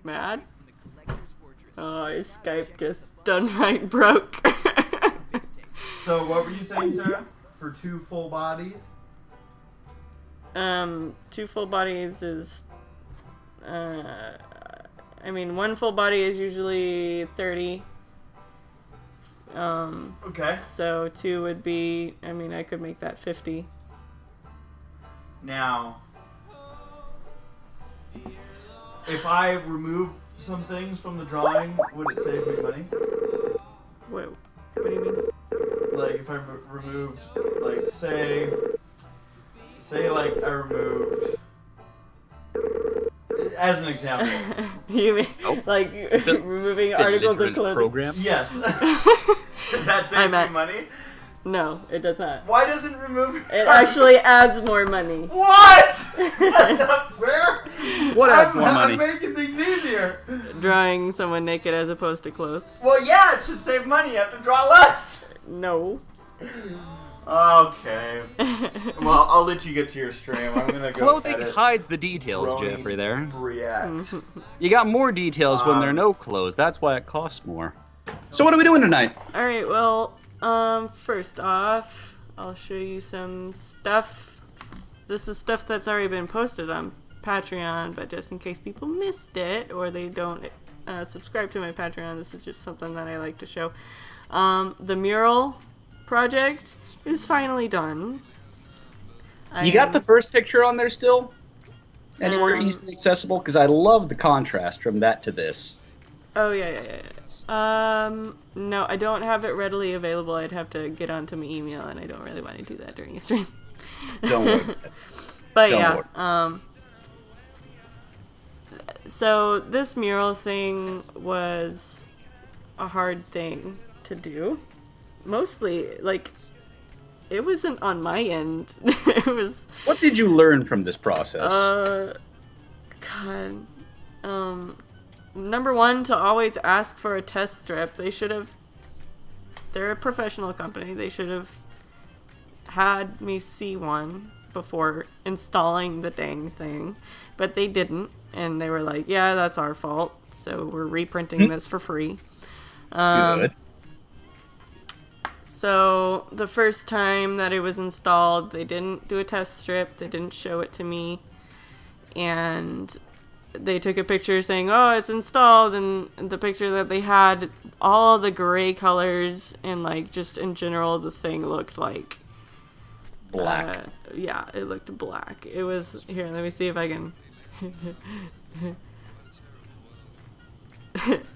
mad. Oh, his Skype just done right broke. So what were you saying, Sarah? For 2 full bodies? 2 full bodies is, I mean, 1 full body is usually 30. Okay. So 2 would be, I mean, I could make that 50. Now, if I remove some things from the drawing, would it save me money? Whoa. What do you mean? Like, if I removed, like, say, like, I removed, as an example. You mean, like, removing articles of clothing? Program? Yes. Does that save me money? No, it does not. Why does it remove? It actually adds more money. What? That's not fair. What adds more money? I'm making things easier. Drawing someone naked as opposed to clothed. Well, yeah, it should save money. You have to draw less. No. Okay. Well, I'll let you get to your stream. I'm gonna go. Clothing hides the details, Brony Jeffrey. There. React. You got more details when there are no clothes. That's why it costs more. So what are we doing tonight? All right. Well, first off, I'll show you some stuff. This is stuff that's already been posted on Patreon, but just in case people missed it or they don't subscribe to my Patreon, this is just something that I like to show. The mural project is finally done. You got the first picture on there still? Anywhere easily accessible? Because I love the contrast from that to this. Oh, yeah. No, I don't have it readily available. I'd have to get onto my email, and I don't really want to do that during a stream. Don't worry. But Don't yeah, worry. So this mural thing was a hard thing to do. Mostly, like, it wasn't on my end. It was... What did you learn from this process? God. Number one, to always ask for a test strip. They should have... They're a professional company. They should have had me see one before installing the dang thing. But they didn't. And they were like, yeah, that's our fault. So we're reprinting this for free. Good. So the first time that it was installed, they didn't do a test strip. They didn't show it to me. And they took a picture saying, oh, it's installed. And the picture that they had, all the gray colors and, like, just in general, the thing looked like... Black. Yeah, it looked black. It was... Here, let me see if I can...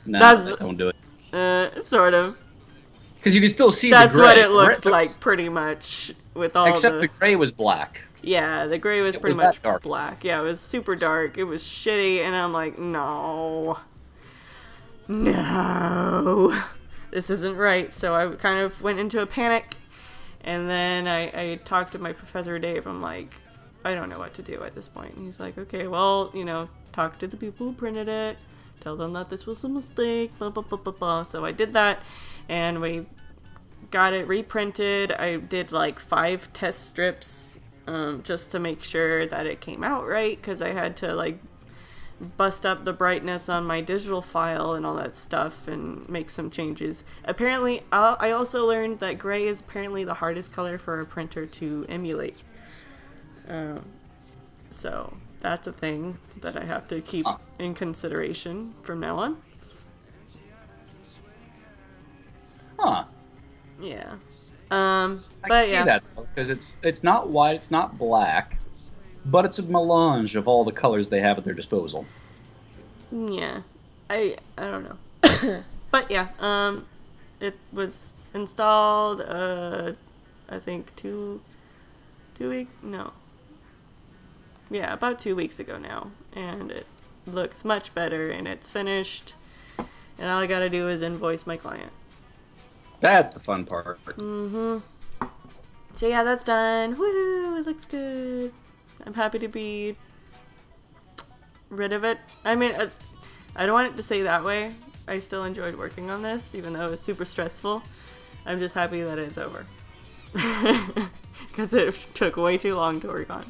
No, don't do it. Sort of. Because you can still see That's the gray. what it looked like, pretty much, with all Except the gray was black. Yeah, the gray was pretty much black. Yeah, it was super dark. It was shitty, and I'm like, no. This isn't right. So I kind of went into a panic, and then I talked to my professor, Dave. I'm like, I don't know what to do at this point. And he's like, okay, well, talk to the people who printed it. Tell them that this was a mistake, blah, blah, blah, blah, blah. So I did that, and we got it reprinted. I did like 5 test strips just to make sure that it came out right, because I had to like bust up the brightness on my digital file and all that stuff and make some changes. Apparently, I also learned that gray is apparently the hardest color for a printer to emulate. So that's a thing that I have to keep in consideration from now on. Huh. Yeah. I But can see yeah. that, because it's not white, it's not black, but it's a melange of all the colors they have at their disposal. Yeah. I don't know. But yeah, it was installed, I think 2 weeks, no. Yeah, about 2 weeks ago now, and it looks much better, and it's finished, and all I gotta do is invoice my client. That's the fun part. So yeah, that's done. Woohoo! It looks good. I'm happy to be rid of it. I mean, I don't want it to say that way. I still enjoyed working on this, even though it was super stressful. I'm just happy that it's over. Because it took way too long to work on.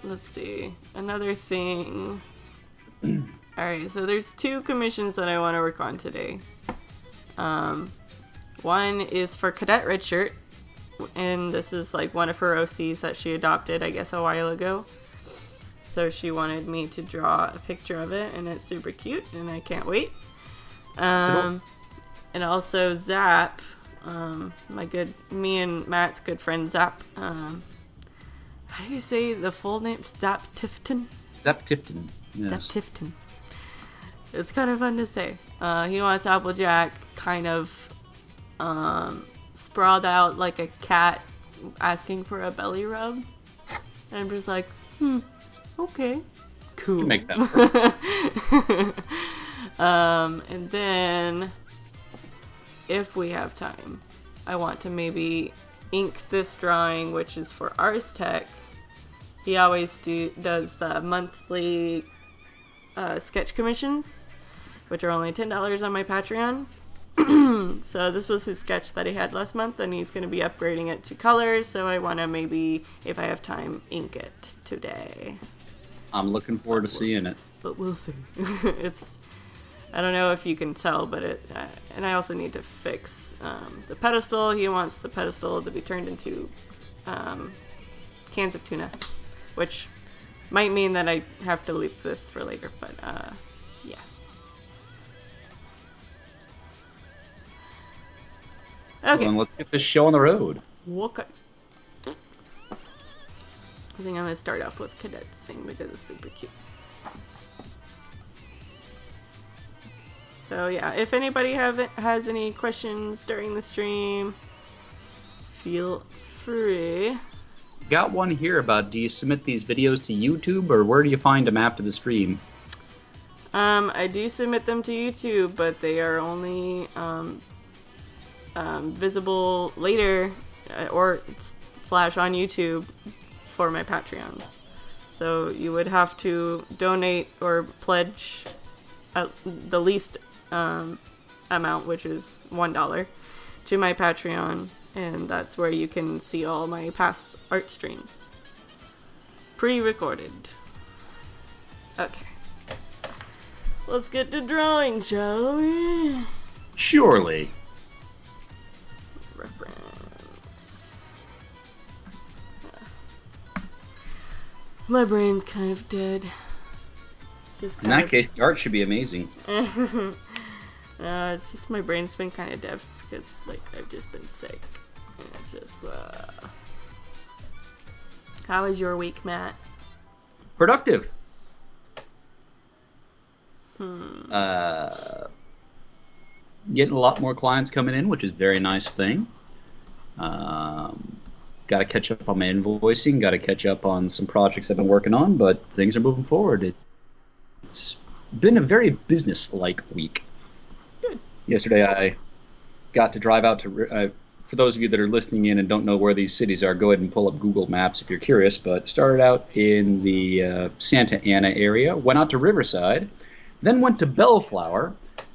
Let's see. Another thing Alright, so there's 2 commissions that I want to work on today. One is for Cadet Red Shirt, and this is like one of her OCs that she adopted, I guess, a while ago. So she wanted me to draw a picture of it, and it's super cute, and I can't wait. And also Zap, me and Matt's good friend Zap. How do you say the full name? Zap Tifton? Zap Tifton. Yes. Zap Tifton. It's kind of fun to say. He wants Applejack kind of sprawled out like a cat asking for a belly rub. And I'm just like, okay, cool. You make that work. And then, if we have time, I want to maybe ink this drawing, which is for Ars Tech. He always does the monthly sketch commissions, which are only $10 on my Patreon. So this was his sketch that he had last month, and he's going to be upgrading it to colors, so I want to maybe, if I have time, ink it today. I'm looking forward to seeing it. But we'll see. I don't know if you can tell, but and I also need to fix the pedestal. He wants the pedestal to be turned into cans of tuna, which might mean that I have to leave this for later, but yeah. Okay. Well, let's get this show on the road. Okay. I think I'm going to start off with Cadet's thing because it's super cute. So yeah, if anybody has any questions during the stream, feel free. Got one here about, do you submit these videos to YouTube, or where do you find them after the stream? I do submit them to YouTube, but they are only visible later or / on YouTube for my Patreons. So you would have to donate or pledge the least amount, which is $1, to my Patreon, and that's where you can see all my past art streams. Pre-recorded. Okay. Let's get to drawing, shall we? Surely. Reference. My brain's kind of dead. In that case, the art should be amazing. It's just my brain's been kind of dead because, like, I've just been sick. And it's just, How was your week, Matt? Productive. Getting a lot more clients coming in, which is a very nice thing. Got to catch up on my invoicing. Got to catch up on some projects I've been working on, but things are moving forward. It's been a very business-like week. Good. Yesterday I got to drive out to, for those of you that are listening in and don't know where these cities are, go ahead and pull up Google Maps if you're curious, but started out in the Santa Ana area, went out to Riverside, then went to Bellflower,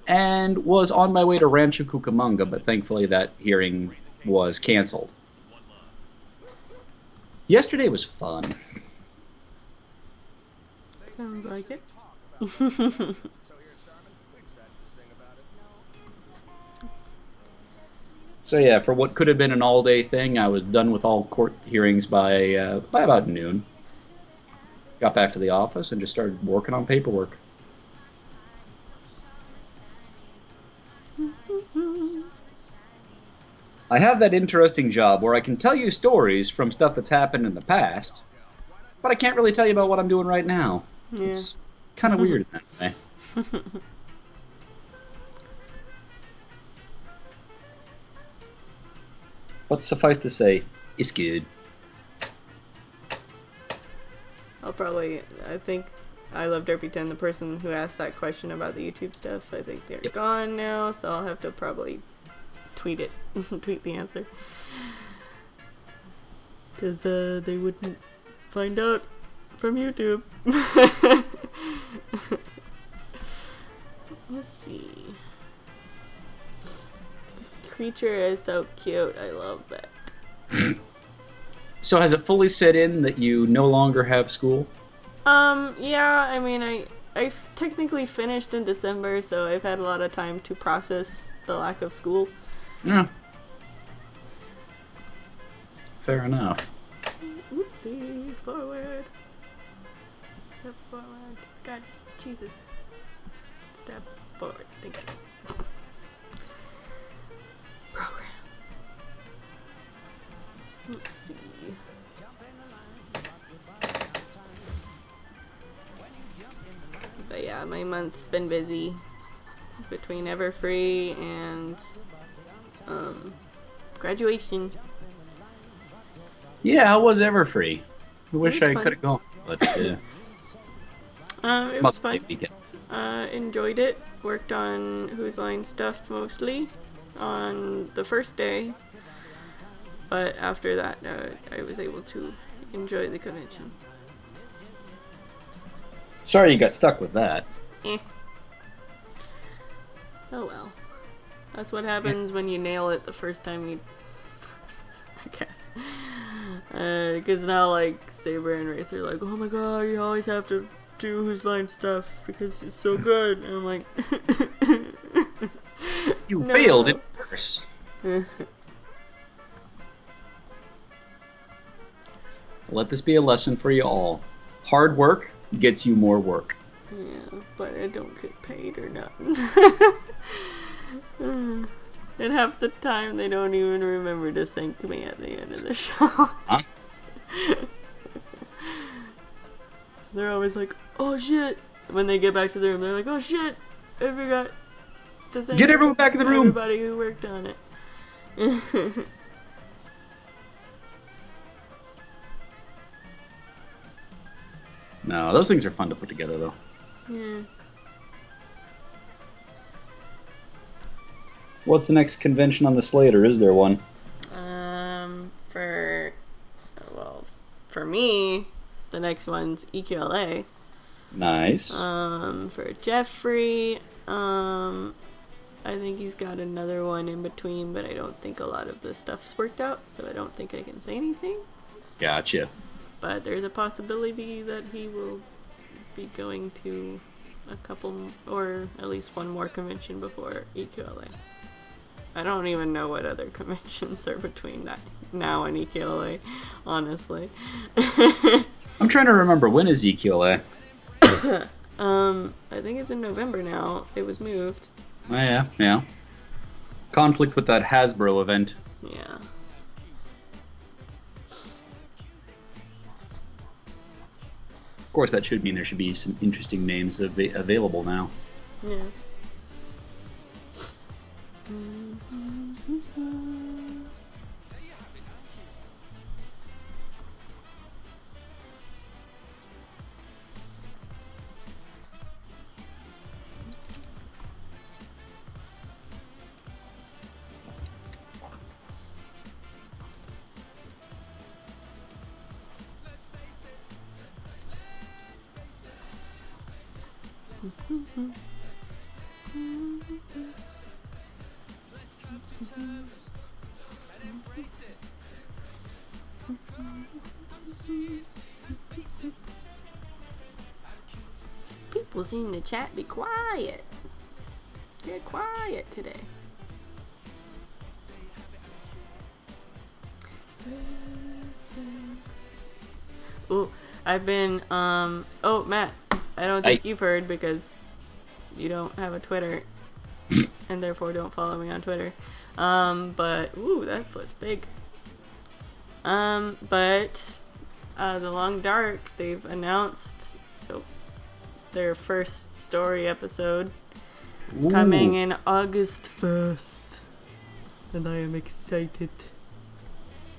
and was on my way to Rancho Cucamonga, but thankfully that hearing was canceled. Yesterday was fun. Sounds like it. So yeah, for what could have been an all-day thing, I was done with all court hearings by about noon. Got back to the office and just started working on paperwork. I have that interesting job where I can tell you stories from stuff that's happened in the past, but I can't really tell you about what I'm doing right now. Yeah. It's kind of weird in that way. But suffice to say, it's good. I think I Love Derpy 10, the person who asked that question about the YouTube stuff, I think they're gone now, so I'll have to probably tweet it. Tweet the answer. Because they wouldn't find out from YouTube. Let's see. This creature is so cute. I love it. So has it fully set in that you no longer have school? Yeah, I mean, I've technically finished in December, so I've had a lot of time to process the lack of school. Yeah. Fair enough. Oopsie, forward. Step forward. God, Jesus. Step forward. Thank you. Programs. Let's see. But yeah, my month's been busy between Everfree and graduation. Yeah, how was Everfree? I wish I fun. could have gone, but It was must fun. be weekend. Enjoyed it. Worked on Whose Line stuff mostly on the first day. But after that, I was able to enjoy the convention. Sorry you got stuck with that. Eh. Oh well. That's what happens when you nail it the first time you... I guess. Because now, like, Saber and Race are like, oh my god, you always have to do Whose Line stuff because it's so good. And I'm like... You No. failed in first. Let this be a lesson for you all. Hard work gets you more work. Yeah, but I don't get paid or nothing. And half the time they don't even remember to thank me at the end of the show. Huh? They're always like, oh shit. When they get back to the room, they're like, oh shit, I forgot to thank Get everyone back in the room. everybody who worked on it. No, those things are fun to put together, though. Yeah. What's the next convention on the slate, or is there one? For me, the next one's EQLA. Nice. For Jeffrey, I think he's got another one in between, but I don't think a lot of the stuff's worked out, so I don't think I can say anything. Gotcha. But there's a possibility that he will be going to a couple, or at least one more convention before EQLA. I don't even know what other conventions are between that now and EQLA, honestly. I'm trying to remember, when is EQLA? I think it's in November now. It was moved. Oh, yeah. Conflict with that Hasbro event. Yeah. Of course, that should mean there should be some interesting names available now. Yeah. People's in the chat, be quiet. Get quiet today. Oh, I've been, oh, Matt, I don't think you've heard because you don't have a Twitter and therefore don't follow me on Twitter. But, ooh, that foot's big. But, The Long Dark, they've announced their first story episode coming in August 1st. And I am excited.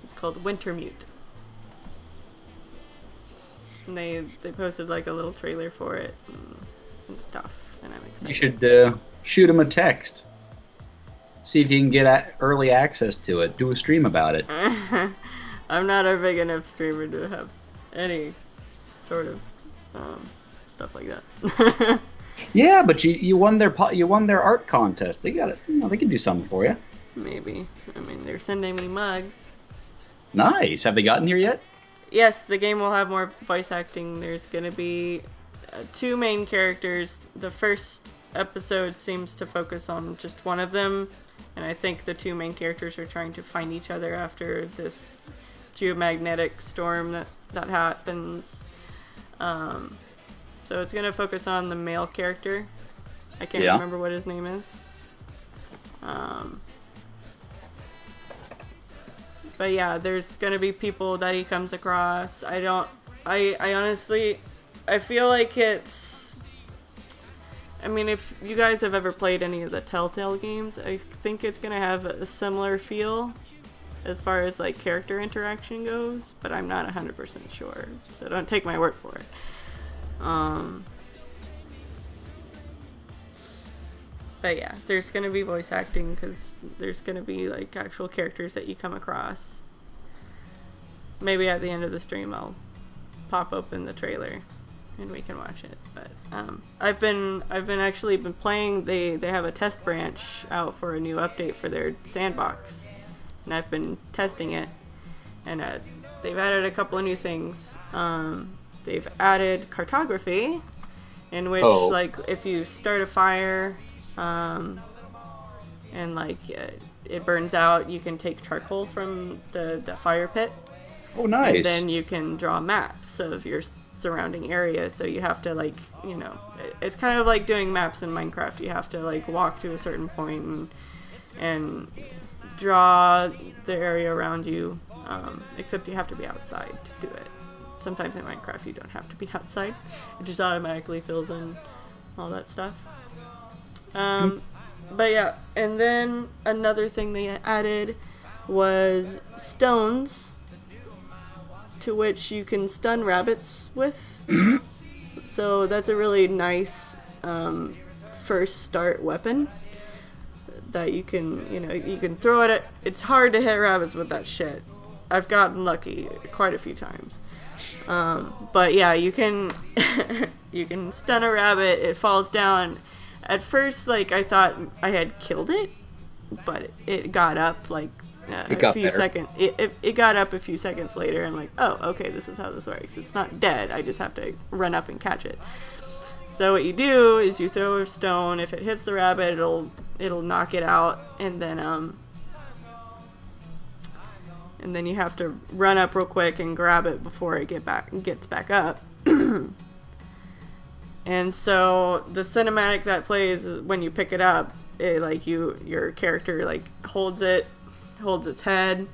It's called Wintermute. And they posted like a little trailer for it and stuff, and I'm excited. You should shoot him a text. See if you can get early access to it. Do a stream about it. I'm not a big enough streamer to have any sort of stuff like that. Yeah, but you won their art contest. They got it. They can do something for you. Maybe. I mean, they're sending me mugs. Nice. Have they gotten here yet? Yes, the game will have more voice acting. There's gonna be two main characters. The first episode seems to focus on just one of them, and I think the two main characters are trying to find each other after this geomagnetic storm that happens. So it's gonna focus on the male character. I can't remember what his name is. But yeah, there's gonna be people that he comes across. I honestly, I feel like it's, I mean, if you guys have ever played any of the Telltale games, I think it's gonna have a similar feel as far as like character interaction goes, but I'm not 100% sure, so don't take my word for it. But yeah, there's gonna be voice acting because there's gonna be like actual characters that you come across. Maybe at the end of the stream I'll pop open the trailer and we can watch it. But I've been playing. They have a test branch out for a new update for their sandbox, and I've been testing it. And they've added a couple of new things. They've added cartography, in which like if you start a fire. And like it burns out, you can take charcoal from the fire pit. Oh, nice. And then you can draw maps of your surrounding area. So you have to like, you know, it's kind of like doing maps in Minecraft. You have to like walk to a certain point and draw the area around you. Except you have to be outside to do it. Sometimes in Minecraft you don't have to be outside. It just automatically fills in all that stuff. But yeah, and then another thing they added was stones, to which you can stun rabbits with. So that's a really nice first start weapon that you can throw it at. It's hard to hit rabbits with that shit. I've gotten lucky quite a few times. But yeah, you can you can stun a rabbit. It falls down. At first, like, I thought I had killed it, but it got up, like, a few seconds. It got up a few seconds later, and like, oh, okay, this is how this works. It's not dead. I just have to run up and catch it. So what you do is you throw a stone. If it hits the rabbit, it'll knock it out, and then you have to run up real quick and grab it before it gets back up. And so the cinematic that plays is when you pick it up, your character like holds its head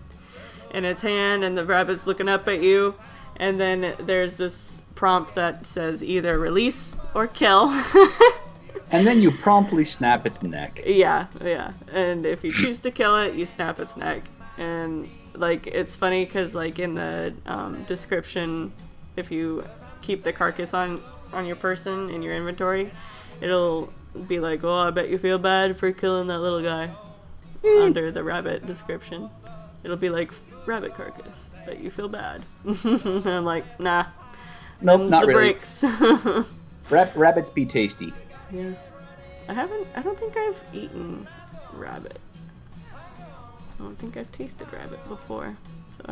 in its hand, and the rabbit's looking up at you, and then there's this prompt that says either release or kill. And then you promptly snap its neck. Yeah. And if you choose to kill it, you snap its neck. And like it's funny because like in the description, if you keep the carcass on your person in your inventory, it'll be like, oh, I bet you feel bad for killing that little guy. Under the rabbit description, it'll be like rabbit carcass, but you feel bad. And I'm like, nah, nope, not the really. breaks. Rabbits be tasty. Yeah, I don't think I've eaten rabbit. I don't think I've tasted rabbit before, so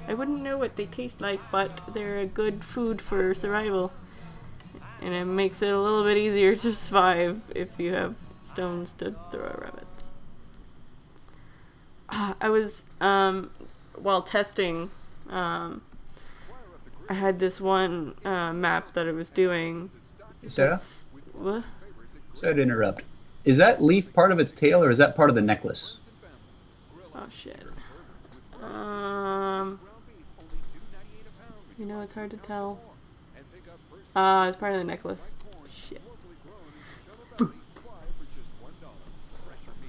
I wouldn't know what they taste like, but they're a good food for survival. And it makes it a little bit easier to survive if you have stones to throw at rabbits. I was, while testing, I had this one map that I was doing. Sarah? What? Sorry to interrupt. Is that leaf part of its tail, or is that part of the necklace? Oh, shit. It's hard to tell. It's part of the necklace. Shit.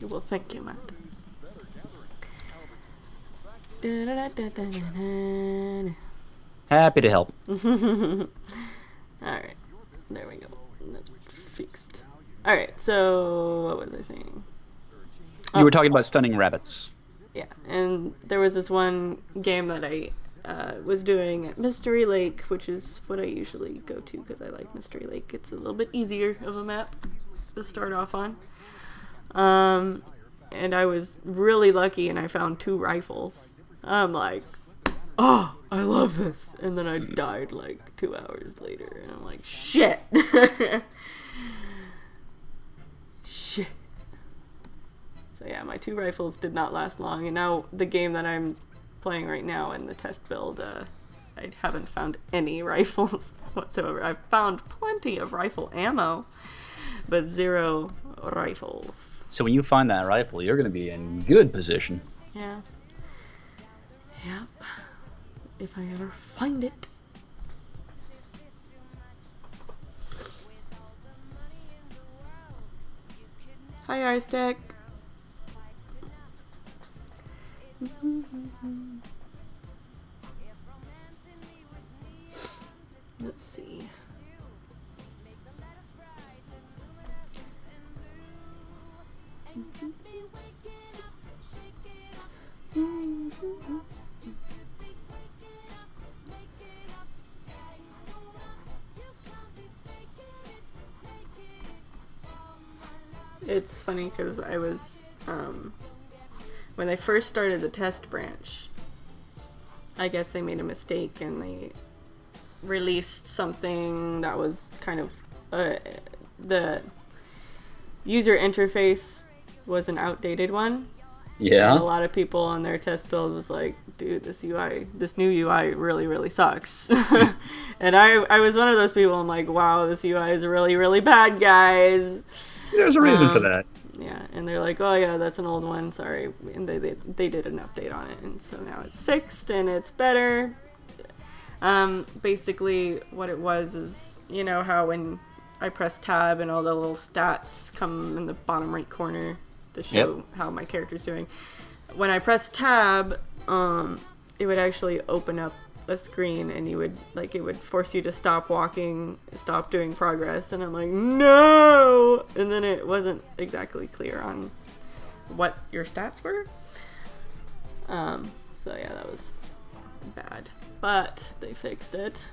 Well, thank you, Matt. Happy to help. Alright. There we go. That's fixed. Alright, so what was I saying? You were talking about stunning rabbits. Yeah, and there was this one game that I was doing at Mystery Lake, which is what I usually go to because I like Mystery Lake. It's a little bit easier of a map to start off on. And I was really lucky and I found 2 rifles. I'm like, oh, I love this. And then I died like 2 hours later. And I'm like, shit. Shit. So yeah, my 2 rifles did not last long. And now the game that I'm playing right now in the test build, I haven't found any rifles whatsoever. I've found plenty of rifle ammo, but 0 rifles. So when you find that rifle, you're going to be in good position. Yeah. Yep. If I ever find it. Hi, Isaac. Let's see. It's funny because I was, when they first started the test branch, I guess they made a mistake and they released something that was kind of, the user interface was an outdated one. Yeah. And a lot of people on their test build was like, dude, this new UI really, really sucks. And I was one of those people, I'm like, wow, this UI is really, really bad, guys. There's a reason for that. Yeah, and they're like, oh yeah, that's an old one, sorry. And they did an update on it, and so now it's fixed and it's better. Basically what it was is, you know how when I press tab and all the little stats come in the bottom right corner to show how my character's doing. When I press tab, it would actually open up a screen and it would force you to stop walking, stop doing progress, and I'm like, no! And then it wasn't exactly clear on what your stats were. So yeah, that was bad. But they fixed it.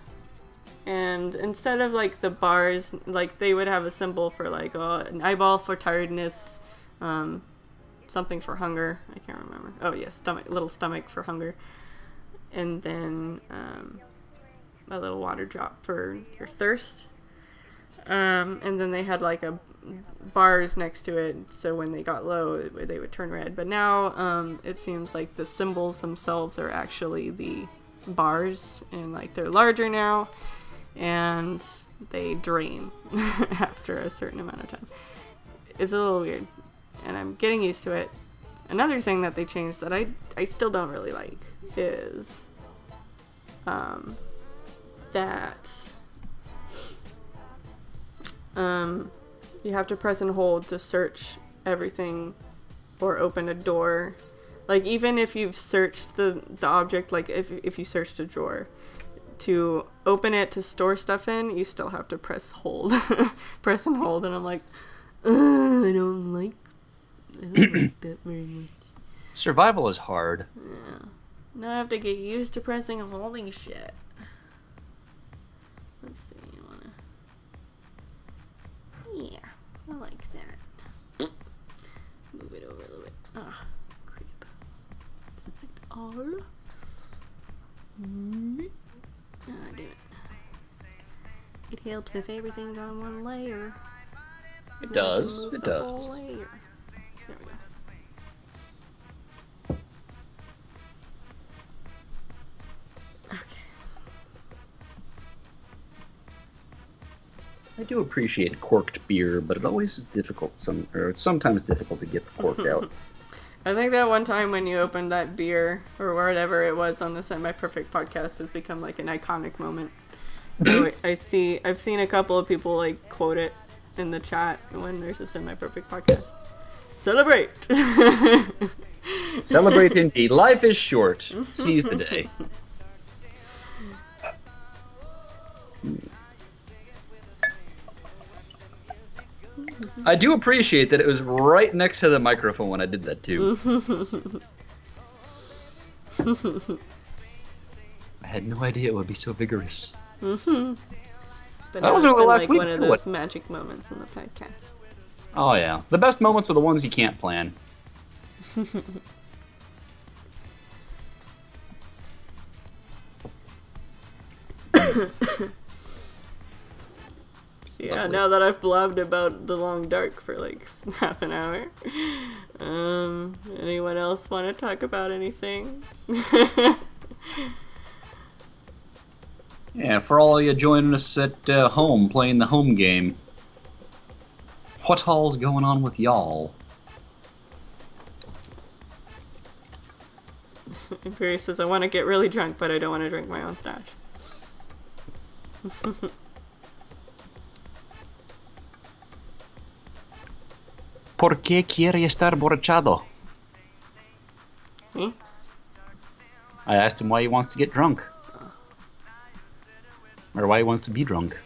And instead of like the bars, like they would have a symbol for like an eyeball for tiredness, something for hunger. I can't remember. Oh yeah, little stomach for hunger. And then a little water drop for your thirst. And then they had like bars next to it, so when they got low, they would turn red. But now it seems like the symbols themselves are actually the bars, and like they're larger now, and they drain after a certain amount of time. It's a little weird, and I'm getting used to it. Another thing that they changed that I still don't really like is that you have to press and hold to search everything or open a door. Like even if you've searched the object, like if you searched a drawer, to open it to store stuff in, you still have to press hold. Press and hold, and I'm like, I don't like that very much. Survival is hard. Yeah. Now I have to get used to pressing and holding shit. Let's see, you wanna... Yeah, I like that. Move it over a little bit. Ah, creep. Select all. Ah, damn it. It helps if everything's on one layer. It does. It does. There we go. I do appreciate corked beer, but it always is difficult. It's sometimes difficult to get the cork out. I think that one time when you opened that beer, or whatever it was on the Semi-Perfect podcast, has become like an iconic moment. I've seen a couple of people like quote it in the chat when there's a Semi-Perfect podcast. Celebrate! Celebrate indeed. Life is short. Seize the day. I do appreciate that it was right next to the microphone when I did that too. I had no idea it would be so vigorous. But that now was it's over been last like week. one of those magic moments in the podcast. Oh yeah, the best moments are the ones you can't plan. Yeah, Lovely. now that I've blabbed about the long dark for like half an hour. Anyone else want to talk about anything? Yeah, for all you joining us at home, playing the home game, what all's going on with y'all? Imperius says, I want to get really drunk, but I don't want to drink my own stash. ¿Por qué quiere estar borrachado? Me? I asked him why he wants to get drunk. Or why he wants to be drunk.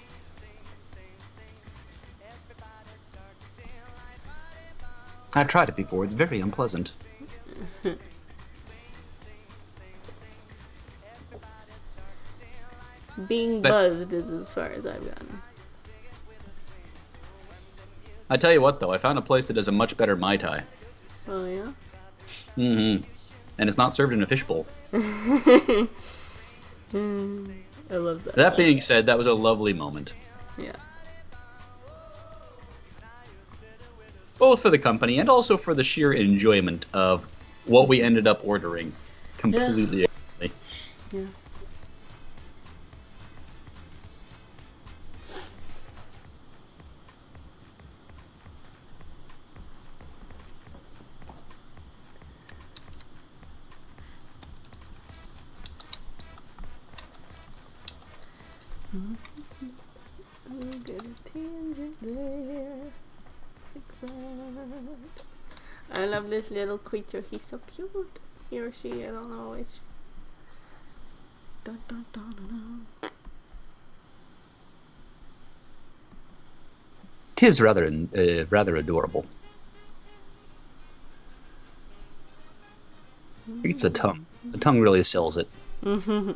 I've tried it before. It's very unpleasant. Being buzzed is as far as I've gotten. I tell you what, though, I found a place that does a much better Mai Tai. Oh, yeah? Mm-hmm. And it's not served in a fishbowl. I love that. That being said, that was a lovely moment. Yeah. Both for the company and also for the sheer enjoyment of what we ended up ordering. Completely. Yeah. Get a tangent there. Exact. I love this little creature. He's so cute. He or she, I don't know which. Dun, dun, dun, dun, dun. Tis rather adorable. I think it's the tongue. The tongue really sells it. Mm-hmm.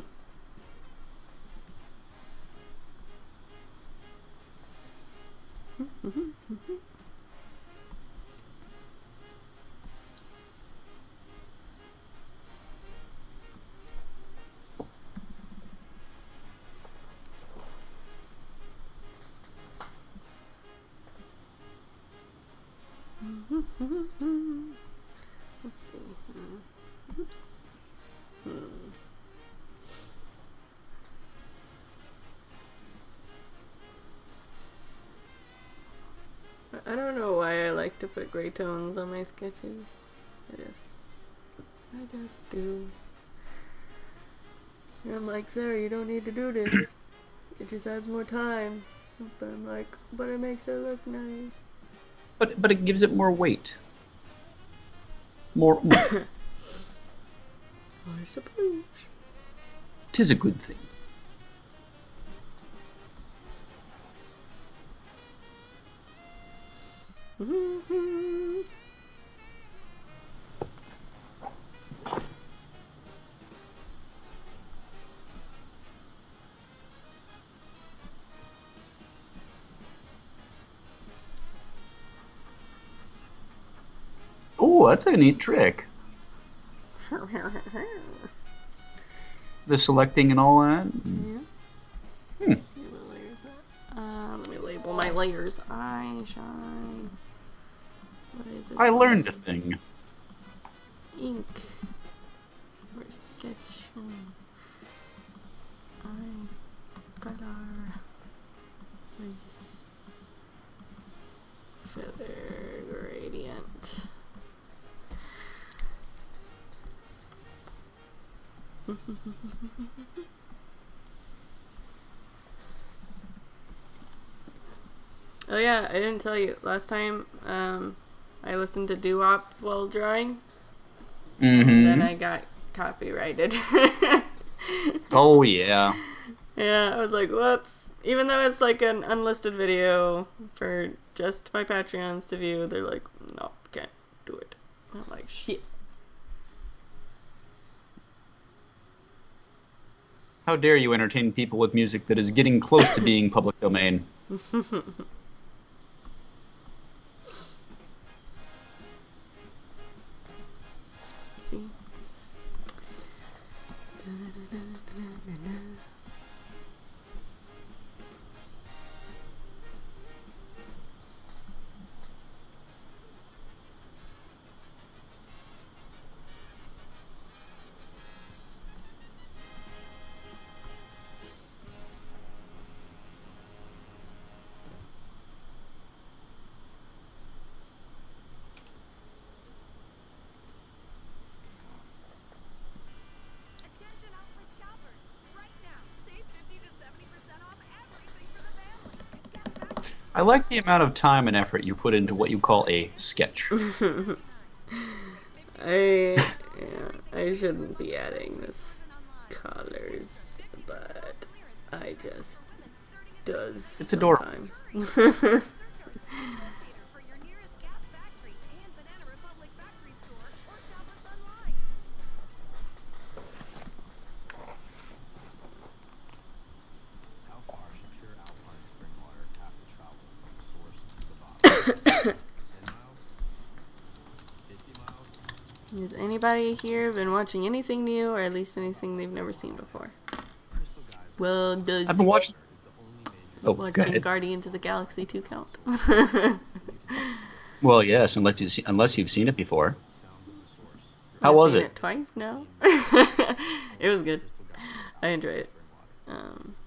Let's see. Oops. I don't know why I like to put gray tones on my sketches. I just do. And I'm like, Sarah, you don't need to do this. It just adds more time. But I'm like, but it makes it look nice. But it gives it more weight. More. I suppose. Tis a good thing. Mm-hmm. Oh, that's a neat trick. The selecting and all that. Yeah. Let me label my layers. Eye shine. What is this? I learned a thing. Ink. Where's sketch? Eye color. Feather gradient. Oh yeah, I didn't tell you last time. I listened to doo-wop while drawing, and then I got copyrighted. Oh yeah. Yeah, I was like, whoops. Even though it's like an unlisted video for just my Patreons to view, they're like, no, can't do it. And I'm like, shit. How dare you entertain people with music that is getting close to being public domain? See? I like the amount of time and effort you put into what you call a sketch. I shouldn't be adding this colors, but I just does. It's adorable. Sometimes. Has anybody here been watching anything new, or at least anything they've never seen before? Well, does I've been watching. Oh, go watching ahead. Guardians of the Galaxy 2 count? Well, yes, unless you've seen it before. How I've was seen it? Twice? No. It was good. I enjoyed it.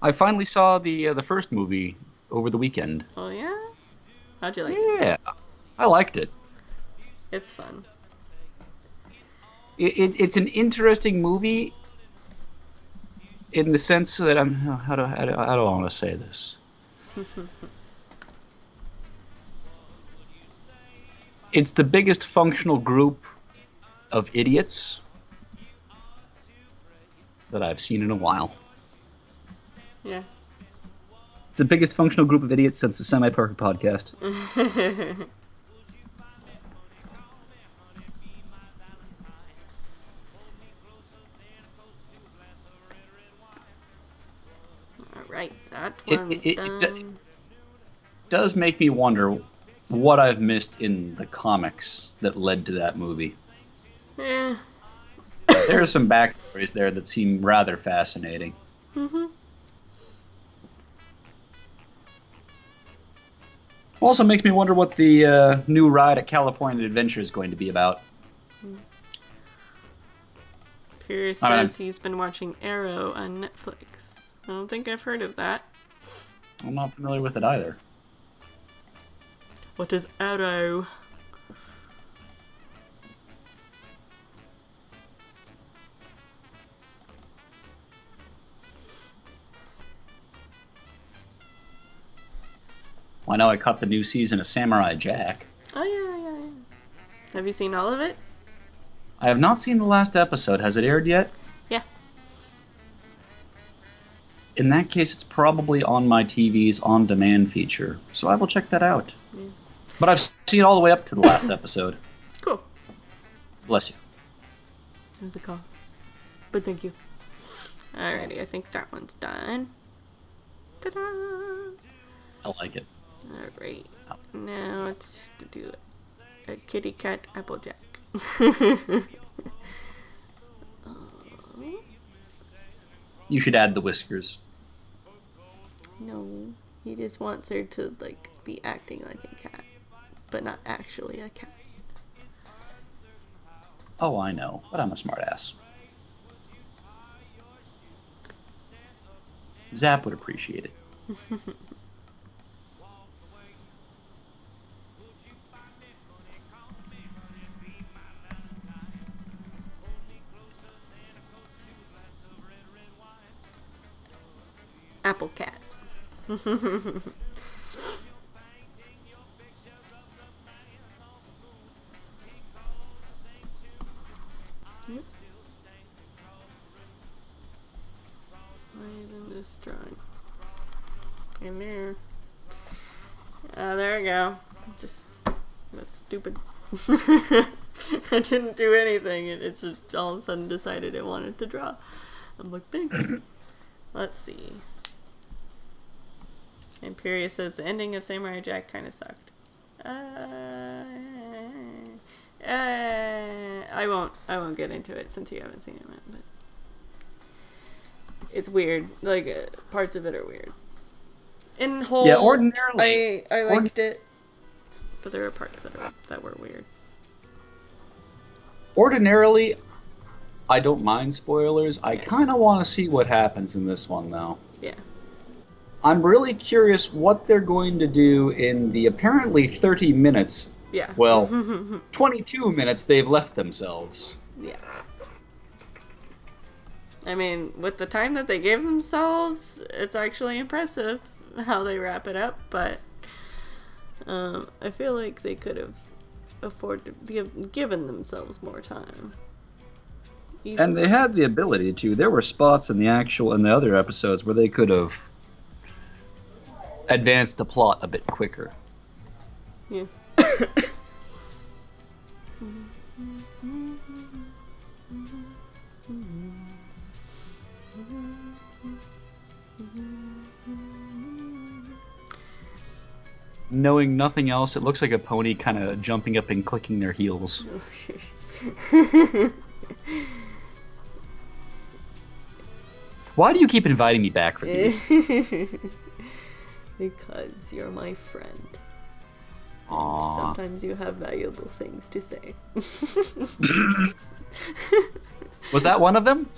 I finally saw the first movie over the weekend. Oh yeah? How'd you like it? Yeah, I liked it. It's fun. It's an interesting movie in the sense that how do I want to say this? It's the biggest functional group of idiots that I've seen in a while. Yeah. It's the biggest functional group of idiots since the Semi-Perfect podcast. Alright, that one's done. It does make me wonder what I've missed in the comics that led to that movie. Yeah. There are some backstories there that seem rather fascinating. Mm-hmm. Also makes me wonder what the new ride at California Adventure is going to be about. Pierce Alright. says he's been watching Arrow on Netflix. I don't think I've heard of that. I'm not familiar with it either. What is Arrow? Well, I know I caught the new season of Samurai Jack. Oh yeah. Have you seen all of it? I have not seen the last episode. Has it aired yet? Yeah. In that case, it's probably on my TV's on-demand feature, so I will check that out. Yeah. But I've seen all the way up to the last episode. Cool. Bless you. That was a call. But thank you. Alrighty, I think that one's done. Ta-da! I like it. Alright. Now it's to do a kitty cat applejack. You should add the whiskers. No, he just wants her to like be acting like a cat, but not actually a cat. Oh, I know, but I'm a smartass. Zap would appreciate it. Apple cat. Yep. Why isn't this drawing? In there. There we go. Just that's stupid. I didn't do anything. It's just all of a sudden decided it wanted to draw. I'm like, thanks. Let's see. Imperius says the ending of Samurai Jack kind of sucked. I won't get into it since you haven't seen it yet, but it's weird. Like parts of it are weird. In whole, Yeah, ordinarily, I liked it, but there are parts that were weird. Ordinarily, I don't mind spoilers. I kind of want to see what happens in this one, though. Yeah. I'm really curious what they're going to do in the apparently 30 minutes. Yeah. Well, 22 minutes they've left themselves. Yeah. I mean, with the time that they gave themselves, it's actually impressive how they wrap it up, but I feel like they could have given themselves more time. Easily. And they had the ability to. There were spots in the other episodes where they could have advanced the plot a bit quicker. Yeah. Knowing nothing else, it looks like a pony kind of jumping up and clicking their heels. Why do you keep inviting me back for these? Because you're my friend. Aww. Sometimes you have valuable things to say. Was that one of them?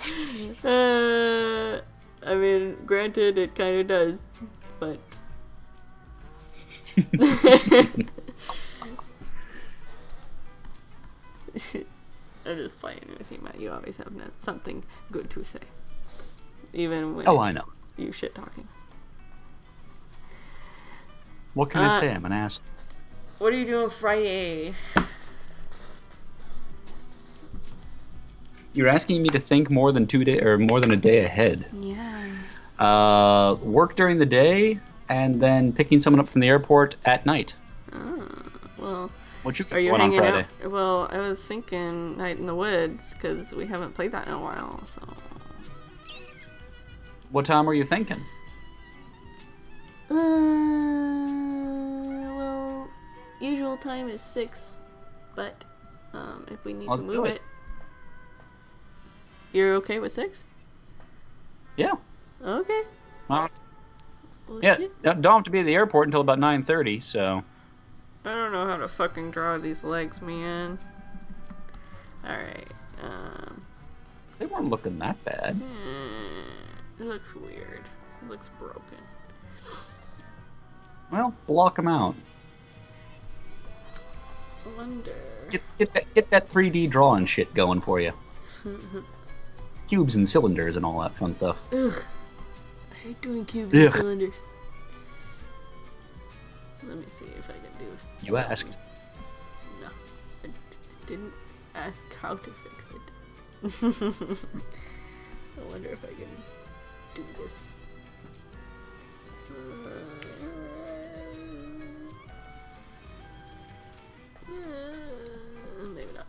I mean, granted, it kind of does, but... I'm just playing with you, Matt. You always have something good to say. Even when I know. You shit talking. What can I say? I'm an ass. What are you doing Friday? You're asking me to think more than more than a day ahead. Yeah. Work during the day, and then picking someone up from the airport at night. Well. What you are you on hanging Friday? out? Well, I was thinking Night in the Woods because we haven't played that in a while. So. What time were you thinking? Well, usual time is 6, but if we need to Let's move do it, you're okay with 6? Yeah. Okay. Well, Yeah. don't have to be at the airport until about 9:30, so. I don't know how to fucking draw these legs, man. Alright. They weren't looking that bad. It looks weird. It looks broken. Well, block them out. I wonder. Get that 3D drawing shit going for you. Cubes and cylinders and all that fun stuff. Ugh. I hate doing cubes and cylinders. Let me see if I can do this. You asked. No. I didn't ask how to fix it. I wonder if I can do this. Maybe not.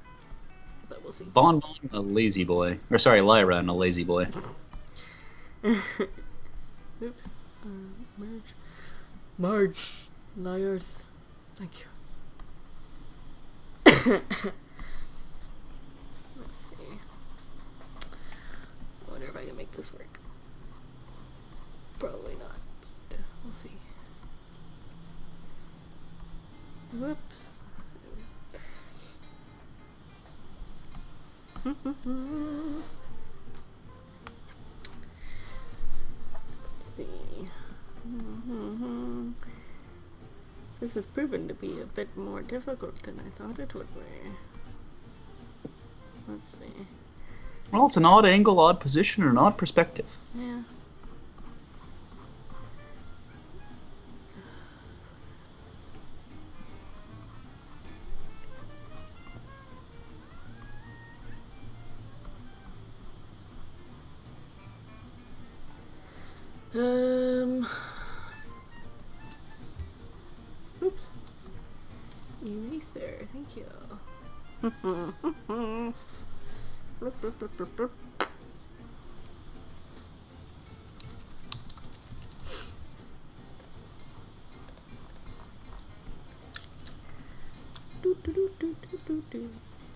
But we'll see. Bon Bon, a lazy boy. Or sorry, Lyra and a lazy boy. Oops. Marge. Liars. Thank you. Let's see. I wonder if I can make this work. Probably not, but we'll see. Whoops. Let's see. This has proven to be a bit more difficult than I thought it would be. Let's see. Well, it's an odd angle, odd position, or an odd perspective. Yeah. Oops. Eraser, thank you.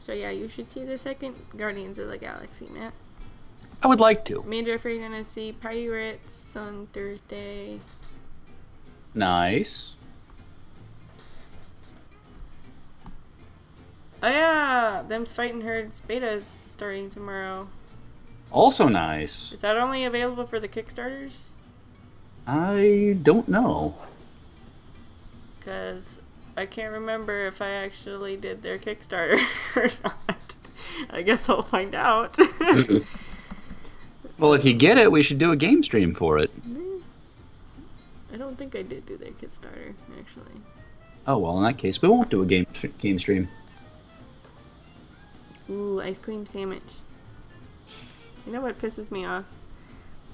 So yeah, you should see the second Guardians of the Galaxy, Matt. I would like to. Me and Jeffrey are gonna see Pirates on Thursday. Nice. Oh yeah, them's Fighting Herds beta's starting tomorrow. Also nice. Is that only available for the Kickstarters? I don't know. Because I can't remember if I actually did their Kickstarter or not. I guess I'll find out. Well, if you get it, we should do a game stream for it. I don't think I did do their Kickstarter, actually. Oh, well, in that case, we won't do a game stream. Ooh, ice cream sandwich. You know what pisses me off?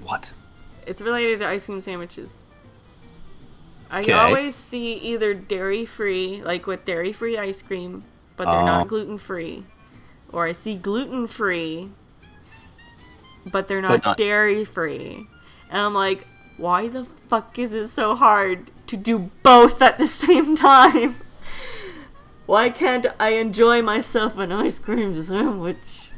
What? It's related to ice cream sandwiches. I Okay. always see either dairy-free, like with dairy-free ice cream, but they're not gluten-free. Or I see gluten-free, but they're not dairy-free. And I'm like, why the fuck is it so hard to do both at the same time? Why can't I enjoy myself an ice cream sandwich?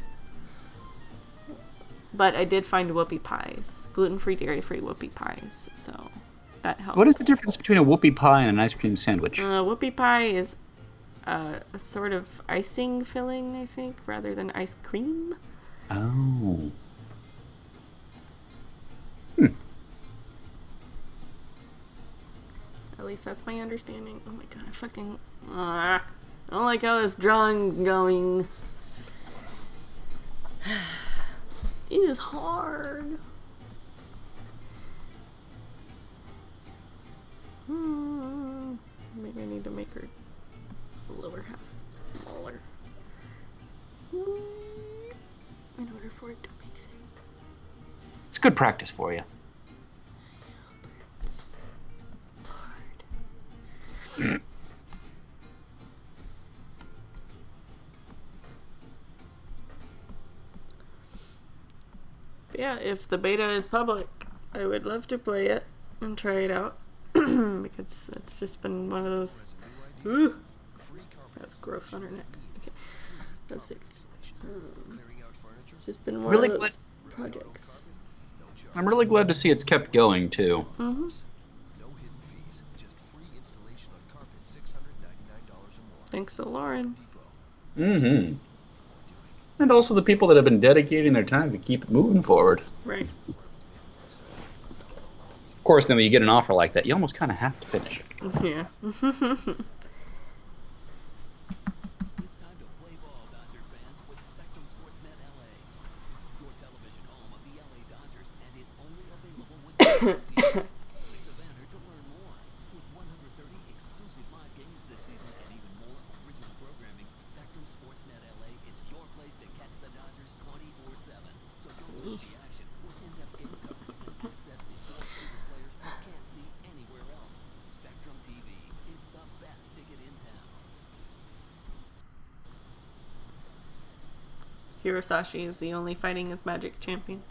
But I did find whoopie pies. Gluten-free, dairy-free whoopie pies. So that helps. What is the difference between a whoopie pie and an ice cream sandwich? Whoopie pie is a sort of icing filling, I think, rather than ice cream. Oh. At least that's my understanding. Oh my god, I fucking... I don't like how this drawing's going. It is hard. Maybe I need to make her lower half smaller. In order for it to make sense. It's good practice for you. It's hard. Yeah, if the beta is public, I would love to play it and try it out. Because it's just been one of those... That's growth on her neck. Okay, that's fixed. It's just been one of those projects. I'm really glad to see it's kept going, too. Mm-hmm. Thanks to Lauren. Mm-hmm. And also the people that have been dedicating their time to keep it moving forward. Right. Of course, then when you get an offer like that, you almost kind of have to finish it. Yeah. It's time to play ball, Dodger fans, with Spectrum Sportsnet LA. Your television home of the LA Dodgers, and it's only available with Spectrum TV. Click the banner to learn more. With 130 exclusive live games this season and even more original programming, Spectrum Sportsnet LA is your place to catch the Dodgers 24/7. So don't miss the action with in-depth game coverage and access to your favorite players you can't see anywhere else. Spectrum TV, it's the best ticket in town. Hirosashi is the only fighting his magic champion.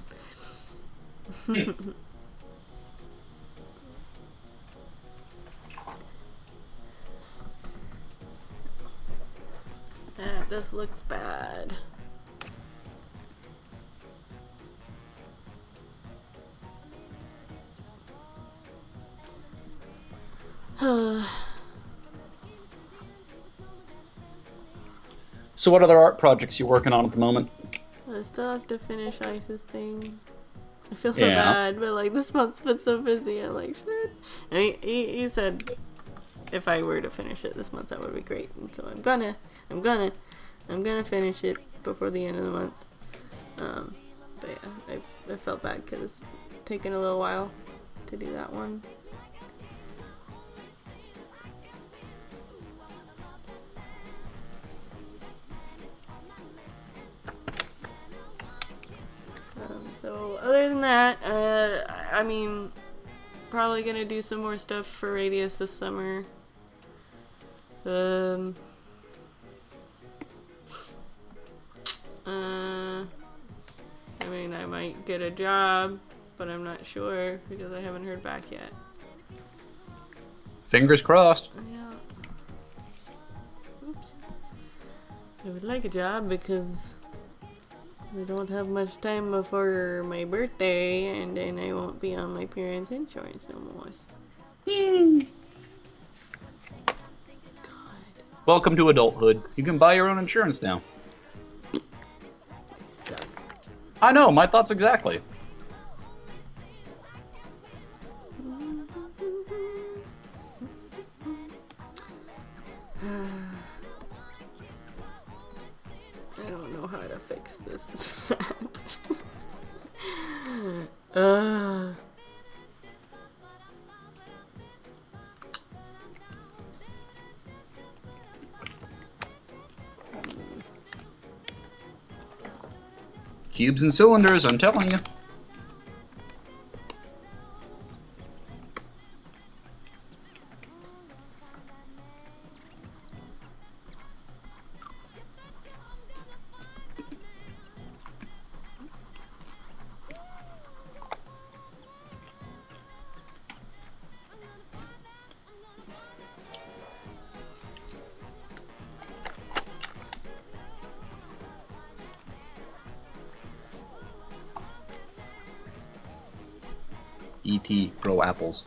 This looks bad. So what other art projects you working on at the moment? I still have to finish Ice's thing. I feel so Yeah. bad, but like this month's been so busy. I'm like, shit. And he said if I were to finish it this month, that would be great. And so I'm gonna finish it before the end of the month. But yeah, I felt bad because it's taken a little while to do that one. So other than that, I mean, probably gonna do some more stuff for Radius this summer. I mean, I might get a job, but I'm not sure because I haven't heard back yet. Fingers crossed. Yeah. Oops. I would like a job because I don't have much time before my birthday, and then I won't be on my parents' insurance no more. God. Welcome to adulthood. You can buy your own insurance now. Sucks. I know, my thoughts exactly. I don't know how to fix this. Cubes and cylinders, I'm telling you. E.T. Grow apples.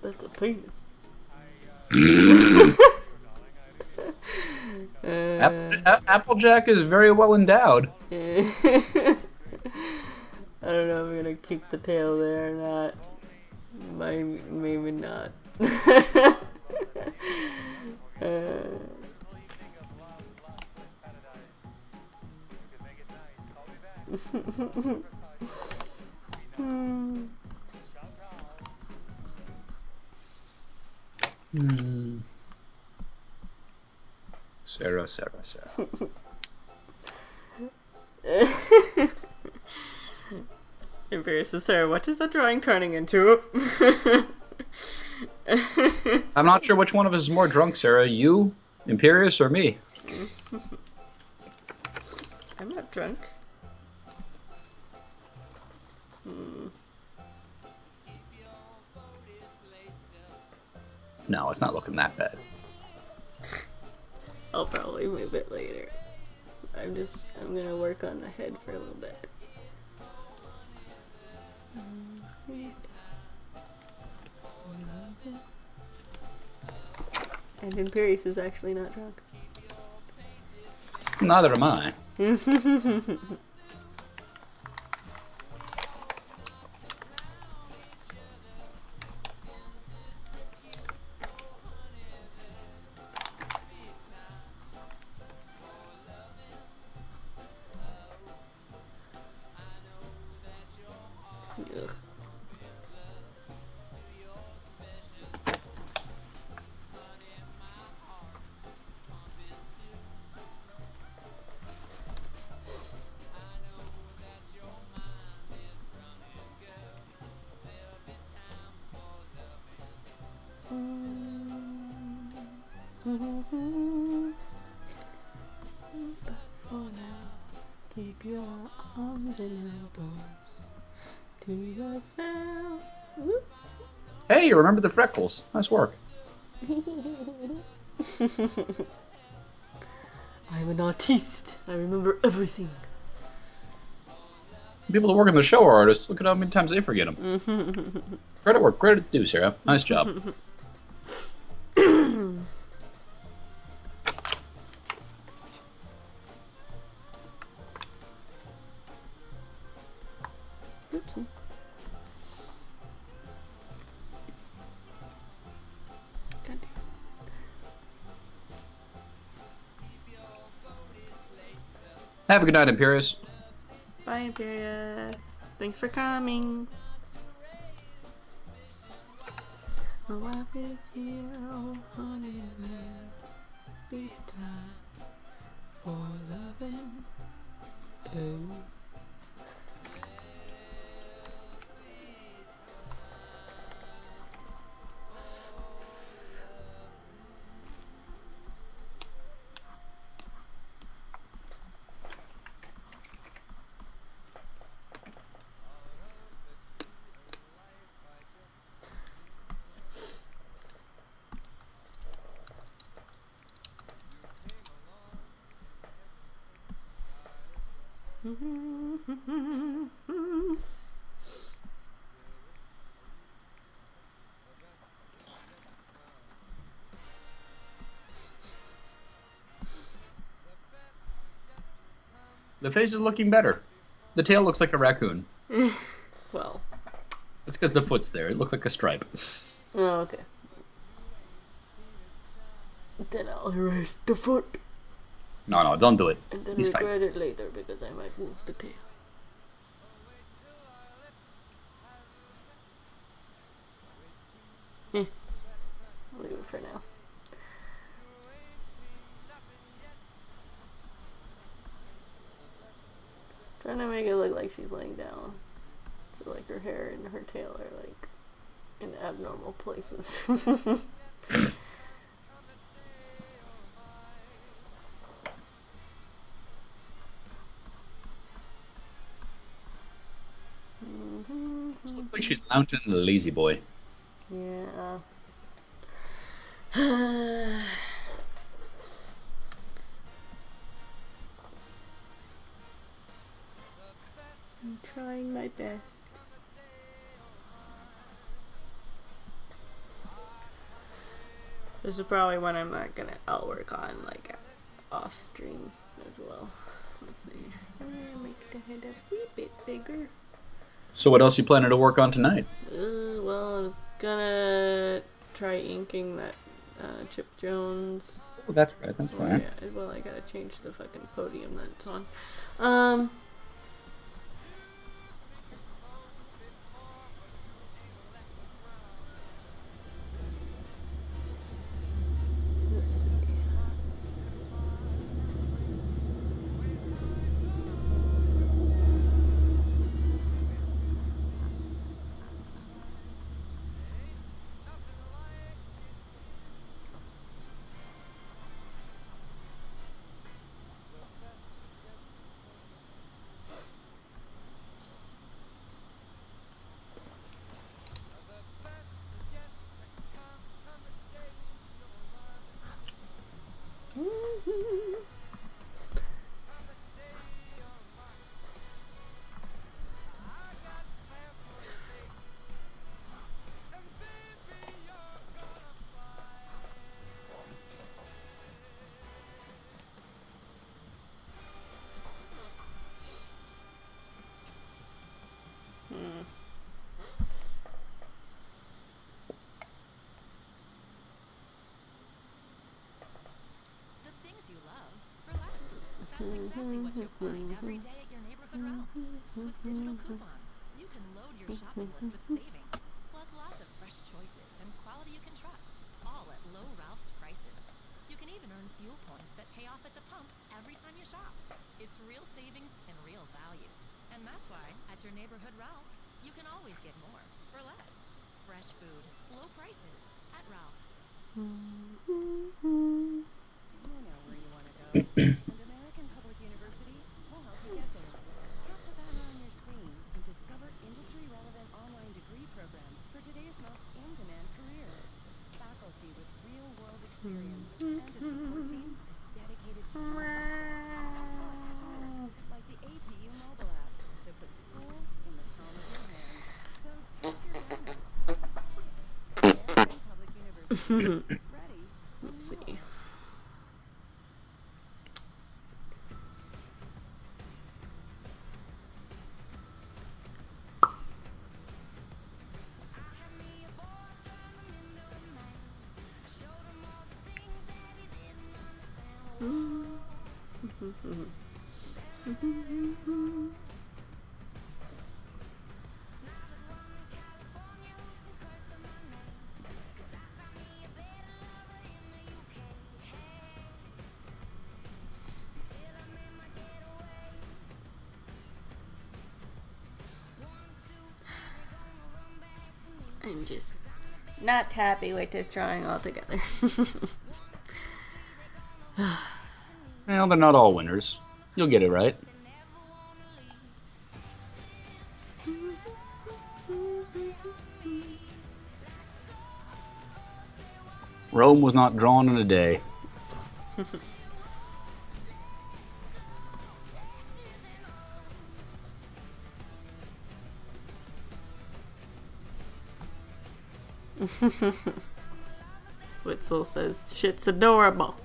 That's a penis. Applejack is very well endowed. I don't know if I'm gonna keep the tail there or not. Maybe not. Sarah. Imperius says, Sarah, what is that drawing turning into? I'm not sure which one of us is more drunk, Sarah. You, Imperius, or me? I'm not drunk. No, it's not looking that bad. I'll probably move it later. I'm gonna work on the head for a little bit. And Imperius is actually not drunk. Neither am I. Ugh. But for now, keep your arms and elbows to yourself. Whoop. Hey, you remember the freckles. Nice work. I'm an artiste. I remember everything. People that work in the show are artists. Look at how many times they forget them. Credit where credit's due, Sarah. Nice job. Oopsie. God damn. Have a good night, Imperius. Bye, Imperius. Thanks for coming. My wife is here, oh honey, will be time for loving. Oh. The face is looking better. The tail looks like a raccoon. Well. That's because the foot's there. It looked like a stripe. Oh, okay. Then I'll erase the foot. No, don't do it. And then He's regret fine. it later because I might move the tail. I'll leave it for now. Trying to make it look like she's laying down. So like her hair and her tail are like in abnormal places. Looks like she's mounted a lazy boy. Yeah. I'm trying my best. This is probably one I'll work on like off stream as well. Let's see. I'm gonna make the head a wee bit bigger. So what else you planning to work on tonight? Well, I was gonna try inking that Chip Jones. Oh, that's right. That's Oh, fine. yeah, well, I gotta change the fucking podium that it's on. The things you love for less. That's exactly what you'll find every day at your neighborhood Ralph's. With digital coupons, so you can load your shopping list with savings. Plus lots of fresh choices and quality you can trust. All at low Ralph's prices. You can even earn fuel points that pay off at the pump every time you shop. It's real savings and real value. And that's why, at your neighborhood Ralph's, you can always get more for less. Fresh food, low prices at Ralph's. You know where you want to go. And American Public University will help you get there. Tap the banner on your screen and discover industry-relevant online degree programs for today's most in-demand careers. Faculty with real-world experience and a support team that's dedicated to plus tools like the APU mobile app that puts school in the palm of your hand. So tap your banner. American Public University. Ready? Let's see. I'm just not happy with this drawing altogether. Well, they're not all winners. You'll get it right. Rome was not drawn in a day. Witzel says shit's adorable.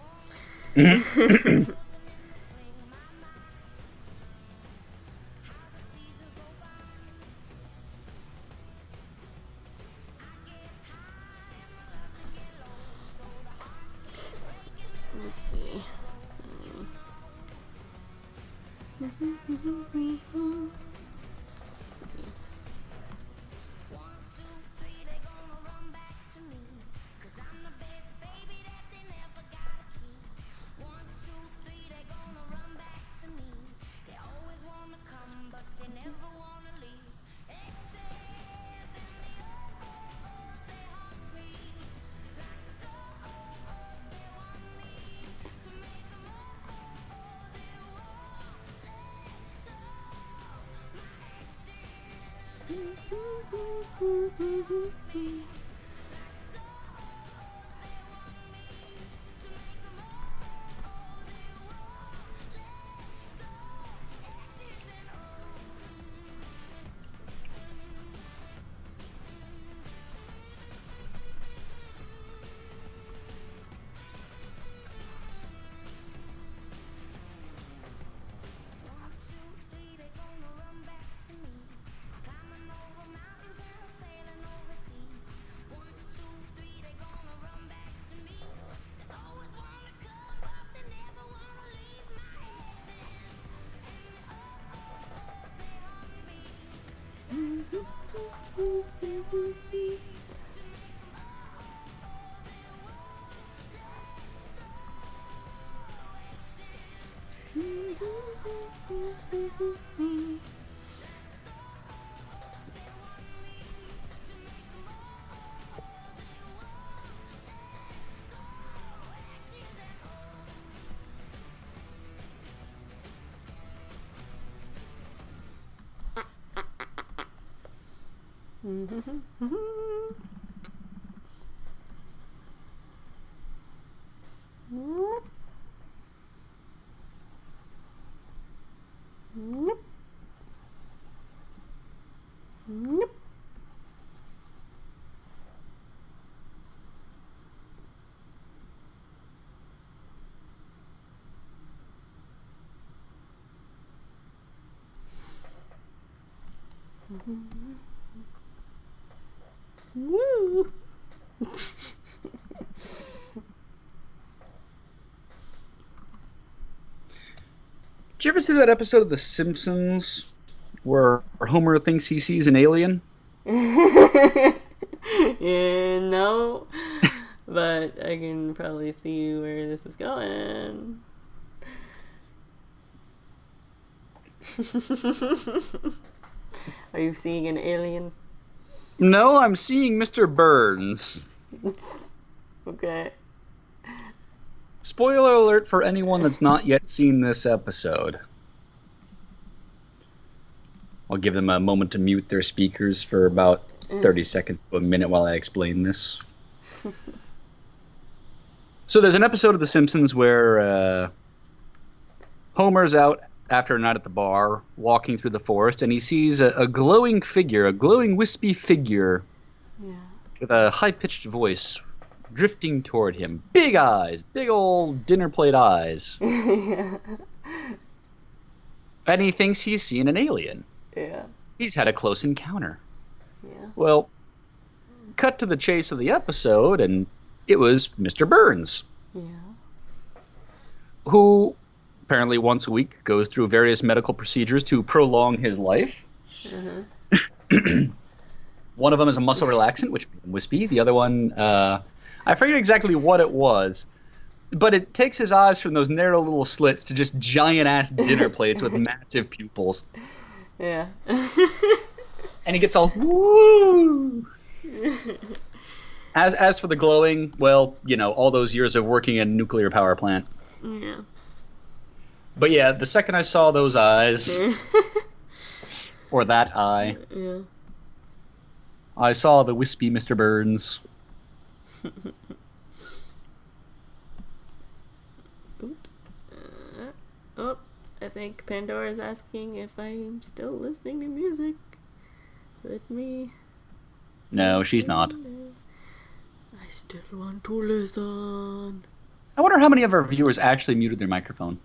Woo! Did you ever see that episode of The Simpsons where Homer thinks he sees an alien? Yeah, no, but I can probably see where this is going. Are you seeing an alien? No, I'm seeing Mr. Burns. Okay. Spoiler alert for anyone that's not yet seen this episode. I'll give them a moment to mute their speakers for about 30 seconds to a minute while I explain this. So there's an episode of The Simpsons where Homer's out after a night at the bar, walking through the forest, and he sees a glowing figure, a glowing wispy figure with a high-pitched voice drifting toward him. Big eyes, big old dinner plate eyes. Yeah. And he thinks he's seen an alien. Yeah. He's had a close encounter. Yeah. Well, cut to the chase of the episode, and it was Mr. Burns, Yeah. who apparently once a week goes through various medical procedures to prolong his life. One of them is a muscle relaxant, which made him wispy. The other one, I forget exactly what it was, but it takes his eyes from those narrow little slits to just giant-ass dinner plates with massive pupils. Yeah. And he gets all, woo! As for the glowing, well, you know, all those years of working in a nuclear power plant. Yeah. But yeah, the second I saw those eyes, or that eye, Yeah. I saw the wispy Mr. Burns. Oops. Oh, I think Pandora's asking if I'm still listening to music. Let me... No, she's not. I still want to listen. I wonder how many of our viewers actually muted their microphone.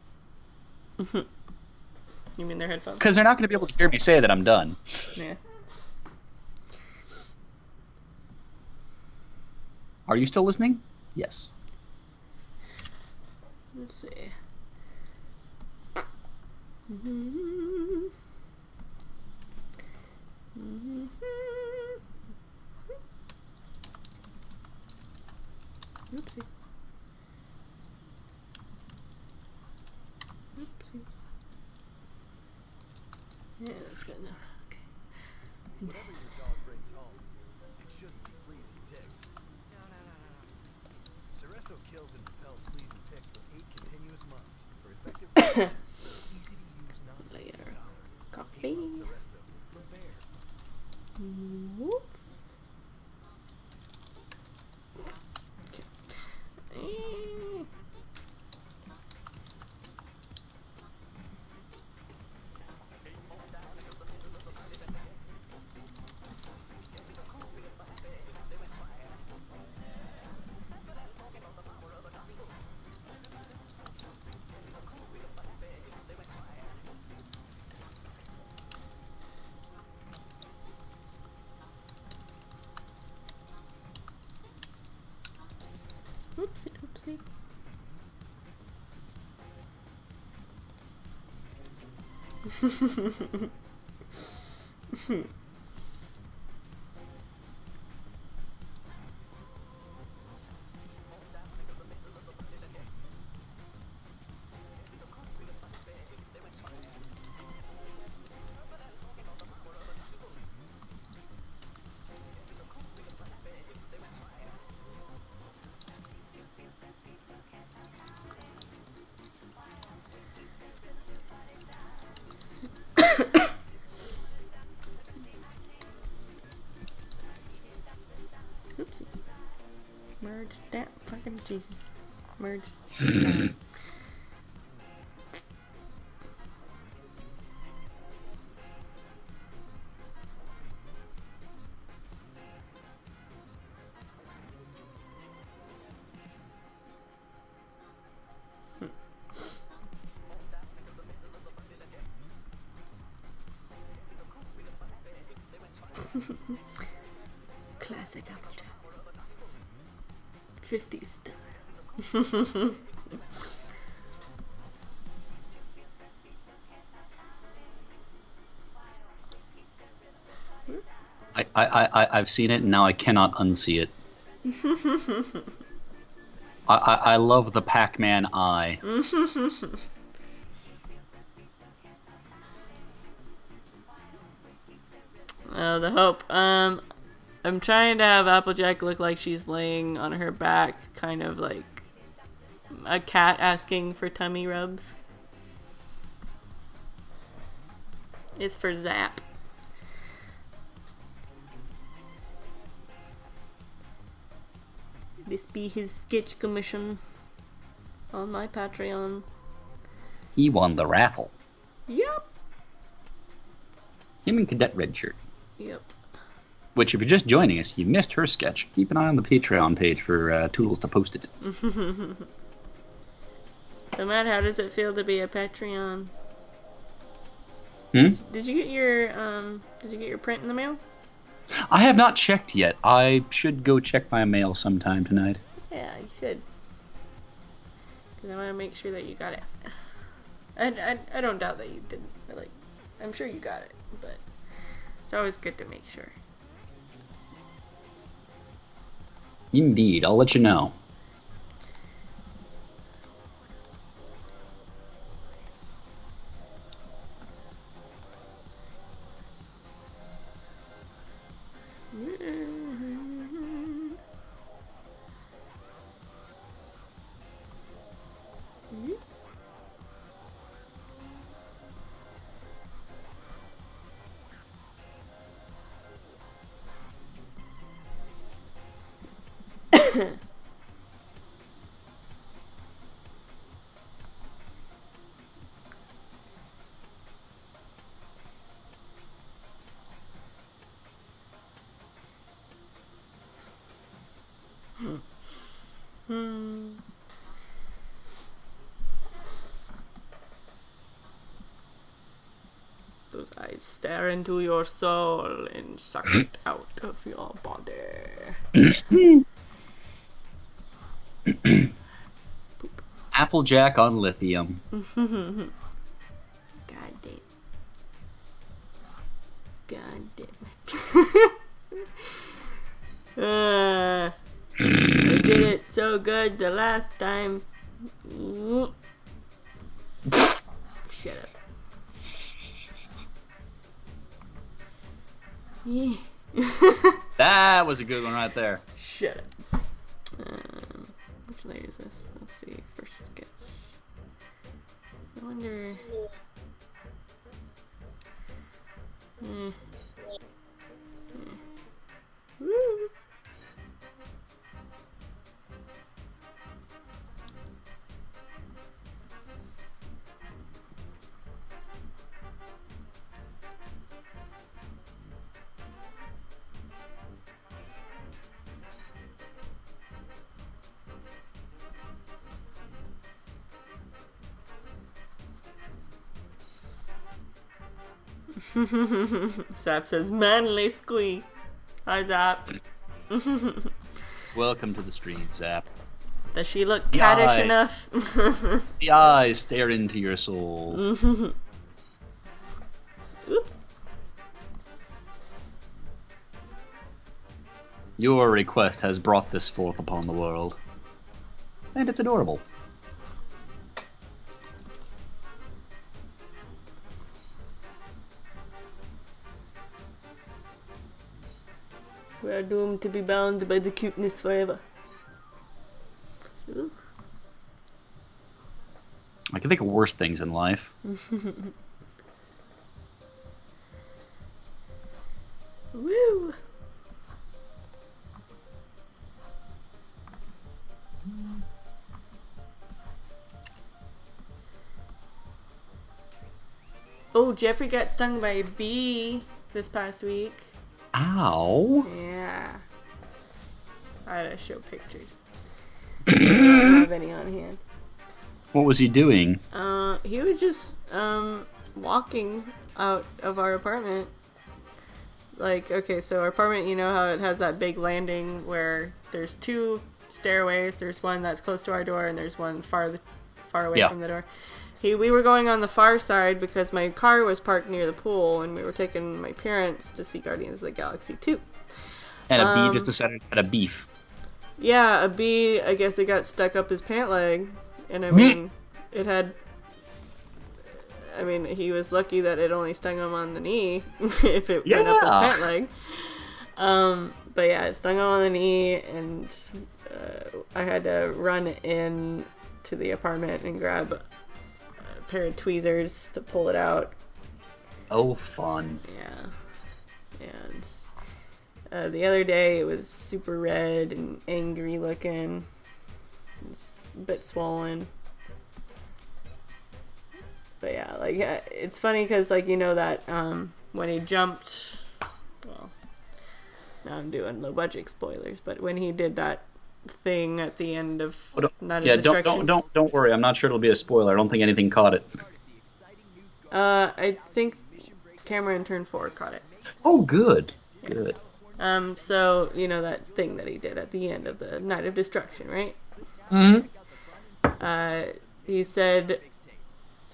You mean their headphones? Because they're not going to be able to hear me say that I'm done. Yeah. Are you still listening? Yes. Let's see. Oopsie. Oopsie. Yeah, that's good enough. Okay. Whatever your dog brings home, it shouldn't be fleas and ticks. No. Seresto kills and repels fleas and ticks for 8 continuous months. For effective prevention, easy to use non-invasive Later. powder. Copy. Seresto from Bayer. Whoop. Okay. Oopsie doopsie. Oopsie. Merge. Damn. Fucking Jesus. Merge. Classic applejack. 50s style. I've seen it and now I cannot unsee it. I love the Pac-Man eye. Oh, the hope. I'm trying to have Applejack look like she's laying on her back, kind of like a cat asking for tummy rubs. It's for Zap. This be his sketch commission on my Patreon. He won the raffle. Yep. Him and Cadet Redshirt. Yep. Which, if you're just joining us, you missed her sketch. Keep an eye on the Patreon page for Toodles to post it. So Matt, how does it feel to be a Patreon? Did you get your print in the mail? I have not checked yet. I should go check my mail sometime tonight. Yeah, you should. Because I want to make sure that you got it. I don't doubt that you didn't. Like, I'm sure you got it, but it's always good to make sure. Indeed, I'll let you know. Those eyes stare into your soul and suck it out of your body. Poop. Applejack on lithium. God damn it. I did it so good the last time. Shut up. Yeah. That was a good one right there. Shut up. Which layer is this? Let's see. First sketch. I wonder. Woo. Zap says manly squeak. Hi Zap. Welcome to the stream, Zap. Does she look caddish enough? The eyes stare into your soul. Oops. Your request has brought this forth upon the world. And it's adorable. We are doomed to be bound by the cuteness forever. Oof. I can think of worse things in life. Woo! Oh, Jeffrey got stung by a bee this past week. Ow. Yeah. I had to show pictures. I don't have any on hand. What was he doing? He was just walking out of our apartment. Like, okay, so our apartment, you know how it has that big landing where there's two stairways. There's one that's close to our door, and there's one far away from the door. We were going on the far side because my car was parked near the pool, and we were taking my parents to see Guardians of the Galaxy 2. And a bee just decided to had a beef. Yeah, a bee, I guess it got stuck up his pant leg. And I mean, he was lucky that it only stung him on the knee if it went up his pant leg. But yeah, it stung him on the knee, and I had to run in to the apartment and grab a pair of tweezers to pull it out. Oh, fun. Yeah. And the other day it was super red and angry looking. It's a bit swollen. But yeah, like, it's funny because, like, you know that when he jumped, well, now I'm doing low budget spoilers, but when he did that thing at the end of Night of Destruction. Don't worry. I'm not sure it'll be a spoiler. I don't think anything caught it. I think camera in turn 4 caught it. Oh, good. Good. So, you know that thing that he did at the end of the Night of Destruction, right? Mm-hmm. He said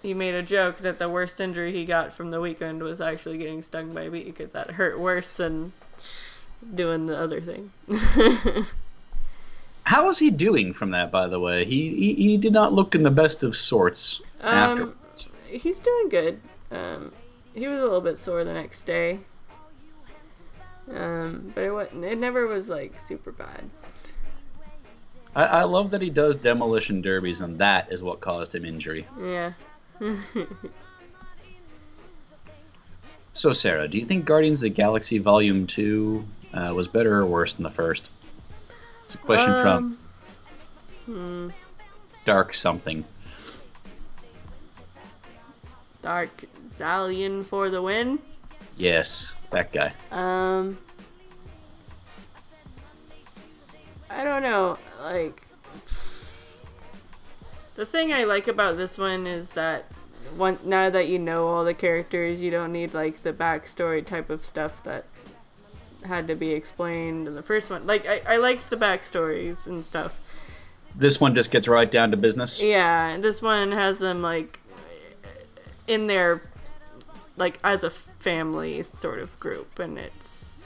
he made a joke that the worst injury he got from the weekend was actually getting stung by a bee, because that hurt worse than doing the other thing. How is he doing from that, by the way? He did not look in the best of sorts afterwards. He's doing good. He was a little bit sore the next day. But it never was, like, super bad. I love that he does demolition derbies, and that is what caused him injury. Yeah. So, Sarah, do you think Guardians of the Galaxy Volume 2 was better or worse than the first? It's a question from Dark something. Dark Zalian for the win? Yes, that guy. I don't know, like, the thing I like about this one is that now that you know all the characters, you don't need, like, the backstory type of stuff that had to be explained in the first one. Like, I liked the backstories and stuff. This one just gets right down to business? Yeah, this one has them, like, in their, like, as a family sort of group, and it's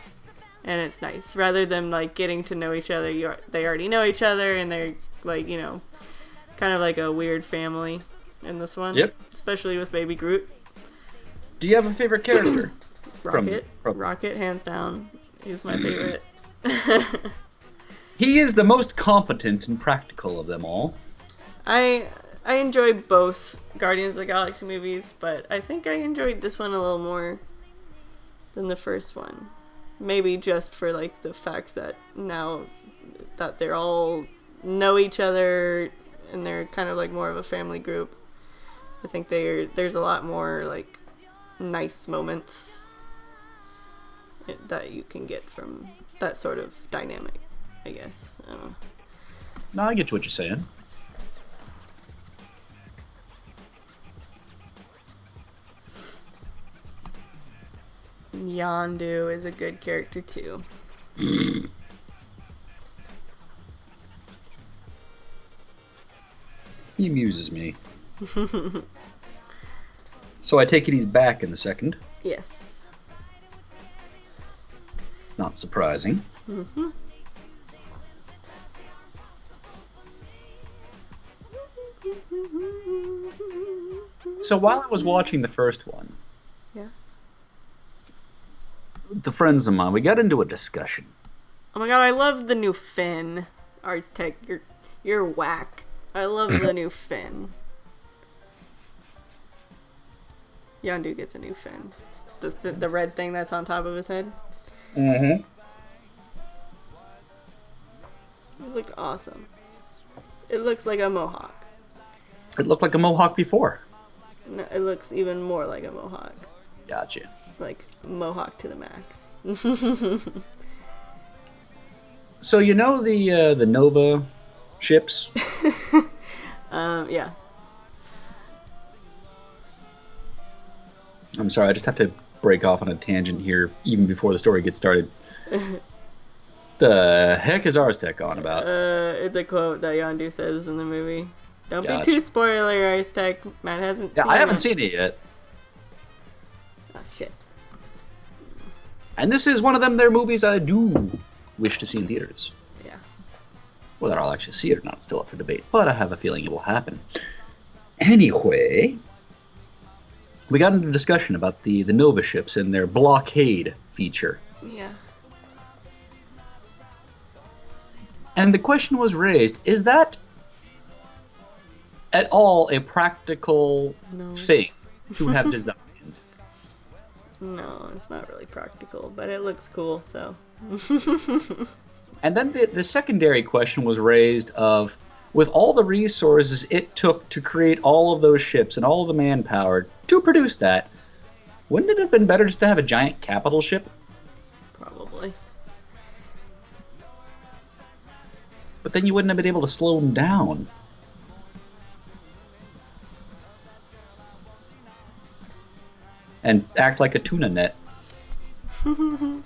nice. Rather than, like, getting to know each other, they already know each other, and they're, like, you know, kind of like a weird family in this one. Yep. Especially with Baby Groot. Do you have a favorite character? Rocket. From- Rocket, hands down. He's my favorite. He is the most competent and practical of them all. I enjoy both Guardians of the Galaxy movies, but I think I enjoyed this one a little more than the first one. Maybe just for, like, the fact that now that they're all know each other and they're kind of like more of a family group, I think there's a lot more, like, nice moments that you can get from that sort of dynamic, I guess. I don't know. No, I get what you're saying. Yondu is a good character too. He amuses me. So I take it he's back in the second. Yes. Not surprising. Mm-hmm. So while I was watching the first one, Yeah. the friends of mine, we got into a discussion. Oh my god, I love the new Finn. Artstech, you're whack. I love the new Finn. Yondu gets a new Finn. The red thing that's on top of his head. Mm-hmm. It looked awesome. It looks like a mohawk. It looked like a mohawk before. No, it looks even more like a mohawk. Gotcha. Like, mohawk to the max. So you know the Nova ships? Yeah. I'm sorry, I just have to break off on a tangent here, even before the story gets started. The heck is Arstech on about? It's a quote that Yondu says in the movie. Don't Gotcha. be too spoiler, Arstech. Matt hasn't Yeah, seen I haven't it. seen it yet. Oh, shit. And this is one of them their movies I do wish to see in theaters. Yeah. Whether I'll actually see it or not is still up for debate, but I have a feeling it will happen. Anyway, we got into discussion about the Nova ships and their blockade feature. Yeah. And the question was raised, is that at all a practical No. thing to have designed? No, it's not really practical, but it looks cool, so. And then the secondary question was raised of, with all the resources it took to create all of those ships and all of the manpower to produce that, wouldn't it have been better just to have a giant capital ship? Probably. But then you wouldn't have been able to slow them down. And act like a tuna net. Are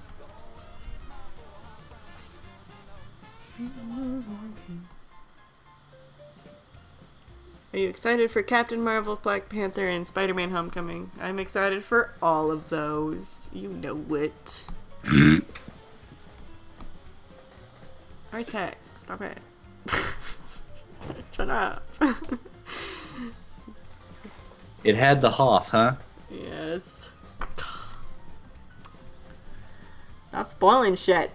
you excited for Captain Marvel, Black Panther, and Spider-Man Homecoming? I'm excited for all of those. You know it. Artec, stop it. Shut up. It had the Hoff, huh? Yes. Stop spoiling shit.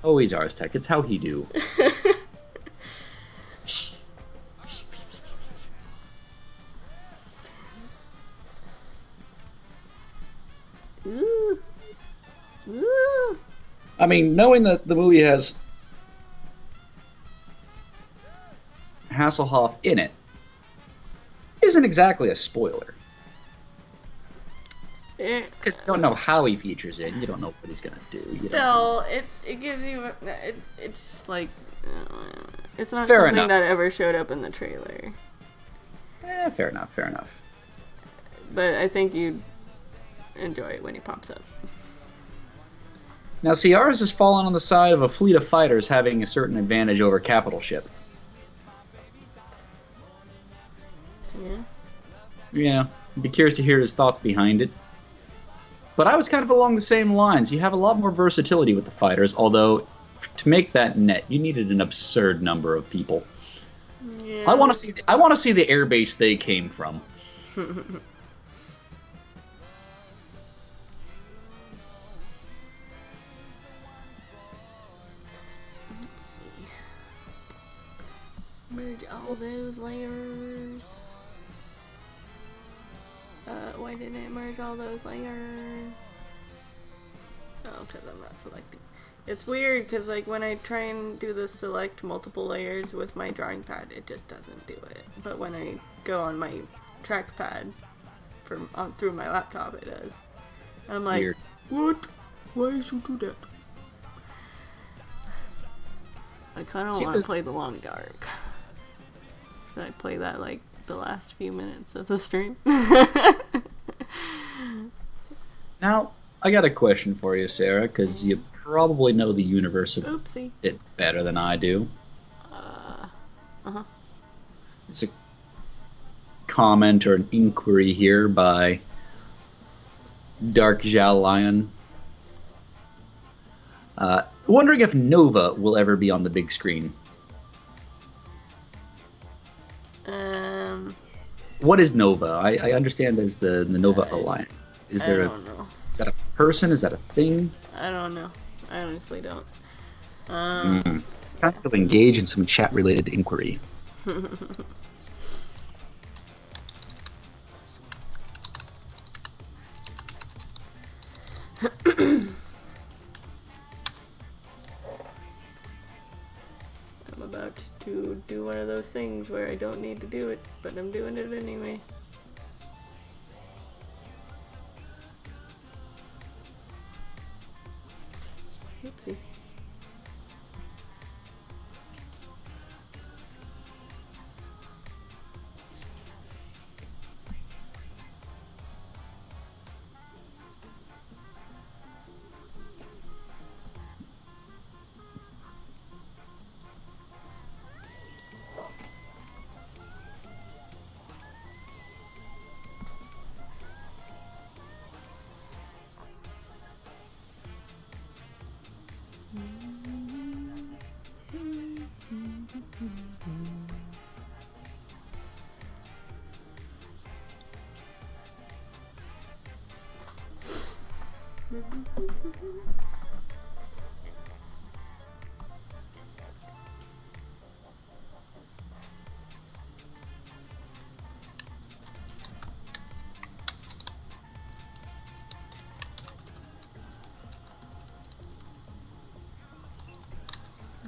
Oh, he's Arstech. It's how he do. Ooh. Ooh. I mean, knowing that the movie has Hasselhoff in it isn't exactly a spoiler. Because you don't know how he features in. You don't know what he's going to do. You don't know. Still, it gives you... it's just like... it's not Fair something enough. that ever showed up in the trailer. Fair enough, fair enough. But I think you'd enjoy it when he pops up. Now, see, ours has fallen on the side of a fleet of fighters having a certain advantage over capital ship. Yeah, I'd be curious to hear his thoughts behind it. But I was kind of along the same lines. You have a lot more versatility with the fighters, although to make that net, you needed an absurd number of people. Yeah. I want to see. I want to see the airbase they came from. Let's see. Merge all those layers. Why didn't it merge all those layers? Oh, because I'm not selecting. It's weird because like when I try and do the select multiple layers with my drawing pad, it just doesn't do it. But when I go on my trackpad through my laptop, it does. I'm like, Weird. what? Why did you do that? I kind of See, want to this- play the long dark. Should I play that like the last few minutes of the stream? Now, I got a question for you, Sarah, because you probably know the universe a Oopsie. bit better than I do. Uh-huh. It's a comment or an inquiry here by Dark Zhao Lion. Wondering if Nova will ever be on the big screen. What is Nova? I understand there's the Nova Alliance. Is I there don't know. is that a person? Is that a thing? I don't know. I honestly don't. Time to engage in some chat-related inquiry. I'm about to do one of those things where I don't need to do it, but I'm doing it anyway. Oopsie.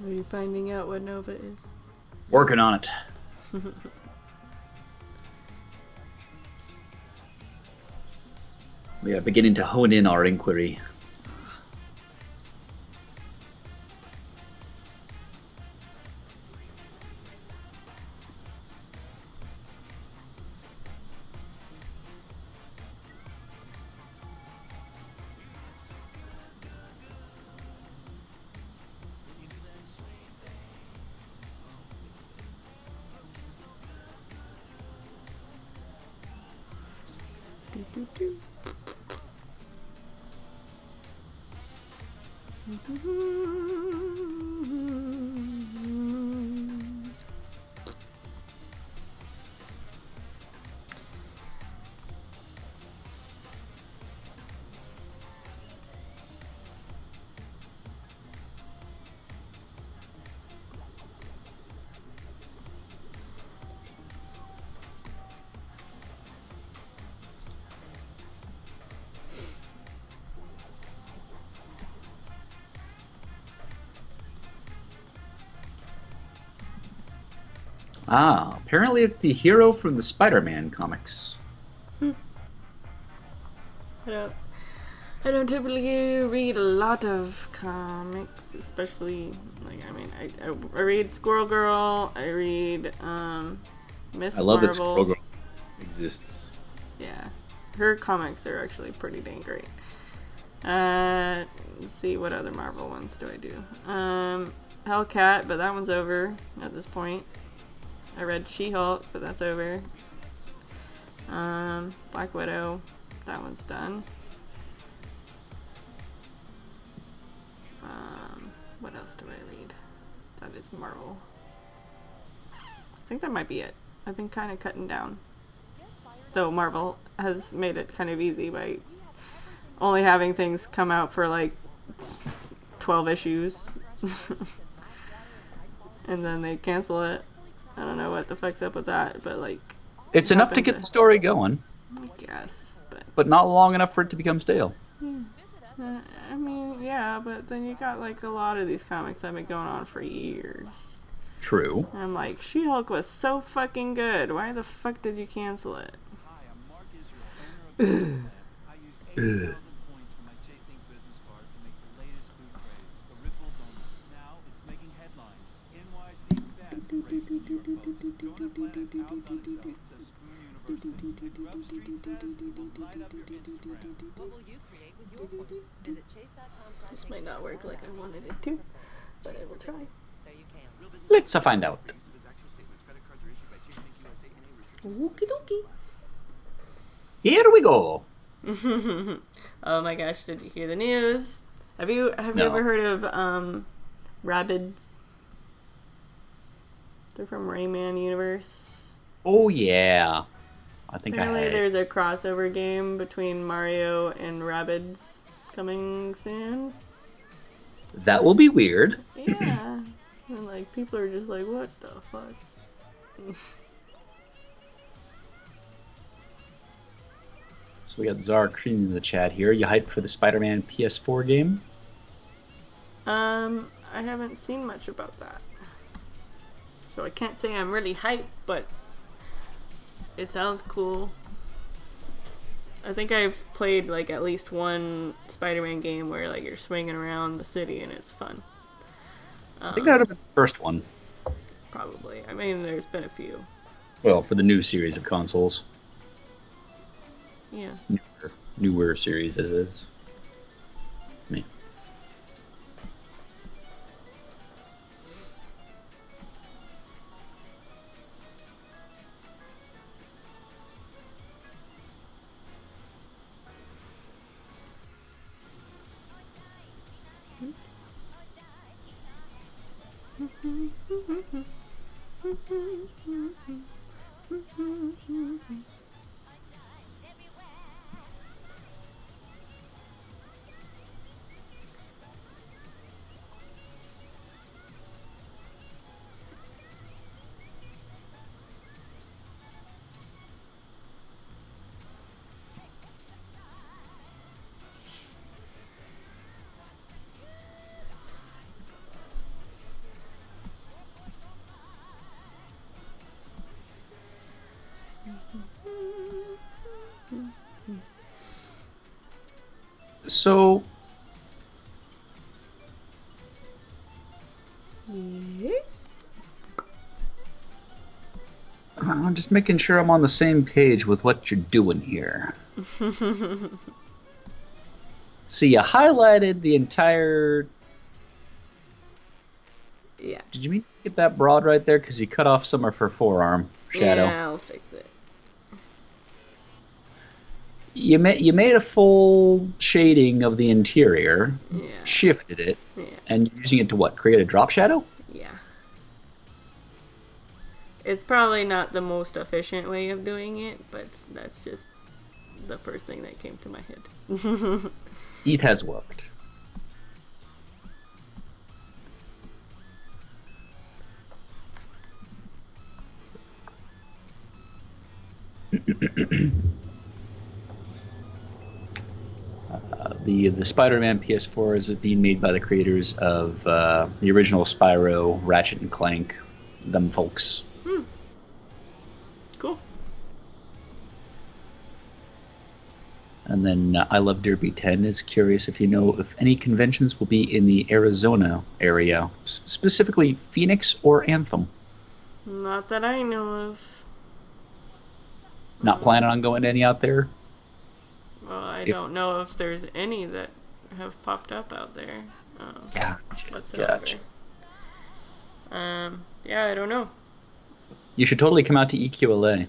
Are you finding out what Nova is? Working on it. We are beginning to hone in our inquiry. Ah, apparently it's the hero from the Spider-Man comics. I don't typically read a lot of comics, especially like I read Squirrel Girl, I read Miss I love that Marvel. Squirrel Girl exists. Yeah, her comics are actually pretty dang great. Let's see, what other Marvel ones do I do? Hellcat, but that one's over at this point. I read She-Hulk, but that's over. Black Widow, that one's done. What else do I read? That is Marvel. I think that might be it. I've been kind of cutting down. Though Marvel has made it kind of easy by only having things come out for like 12 issues. And then they cancel it. I don't know what the fuck's up with that, but like... It's enough to get the story going. I guess, but not long enough for it to become stale. I mean, yeah, but then you got like a lot of these comics that have been going on for years. True. And I'm like, She-Hulk was so fucking good. Why the fuck did you cancel it? Hi, I'm Mark Israel, owner of I used 80,000 points for my Chasing business card to make the latest food craze, the Ripple Donut. Now it's making headlines. NYC's best raised the New York Post. Donut Planet's outdone itself, says Spoon University. And Grub Street says it will light up your Instagram. What will you create with your points? Visit chase.com/. This might not work like I wanted it to, but I will try. So you can. Let's find out. Okie dokie. Here we go. Oh my gosh, did you hear the news? Have you No. ever heard of Rabbids? They're from Rayman universe. Oh yeah. I think Apparently I had. there's a crossover game between Mario and Rabbids coming soon. That will be weird. Yeah. And like people are just like, what the fuck? So we got Zara Cream in the chat here. You hyped for the Spider-Man PS4 game? I haven't seen much about that. So I can't say I'm really hyped, but it sounds cool. I think I've played like at least one Spider-Man game where like you're swinging around the city and it's fun. I think that would have been the first one. Probably. I mean, there's been a few. Well, for the new series of consoles. Yeah. Newer series as is. Me. So, Yes. I'm just making sure I'm on the same page with what you're doing here. See, you highlighted the entire... Yeah. Did you mean to get that broad right there? Because you cut off some of her forearm shadow. Yeah, I'll fix it. You made a full shading of the interior, Yeah. shifted it, Yeah. and using it to what? Create a drop shadow? Yeah. It's probably not the most efficient way of doing it, but that's just the first thing that came to my head. It has worked. The Spider-Man PS4 is being made by the creators of the original Spyro, Ratchet and Clank, them folks. Cool. And then I Love Derby 10 is curious if you know if any conventions will be in the Arizona area, specifically Phoenix or Anthem. Not that I know of. Not planning on going to any out there? Well, I If- don't know if there's any that have popped up out there. Yeah. Whatsoever. Gotcha. Yeah, I don't know. You should totally come out to EQLA.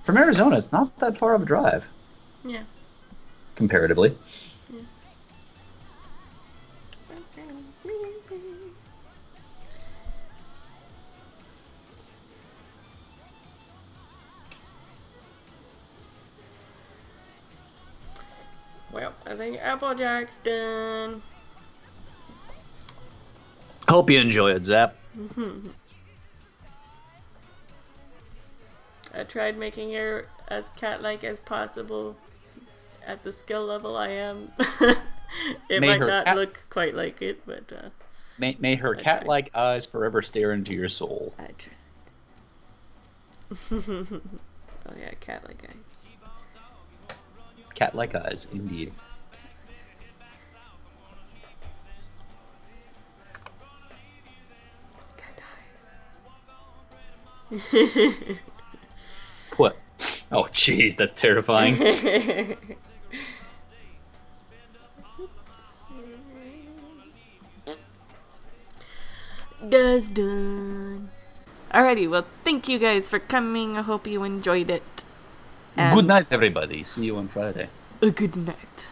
From Arizona, it's not that far of a drive, Yeah. comparatively. Well, I think Applejack's done. Hope you enjoy it, Zap. I tried making her as cat-like as possible at the skill level I am. It May might her not cat- look quite like it, but May her cat-like eyes forever stare into your soul. I tried. Oh yeah, cat-like eyes. Cat-like eyes, indeed. Cat eyes. What? Oh, jeez, that's terrifying. That's done. Alrighty, well, thank you guys for coming. I hope you enjoyed it. And Good night, everybody. See you on Friday. a good night.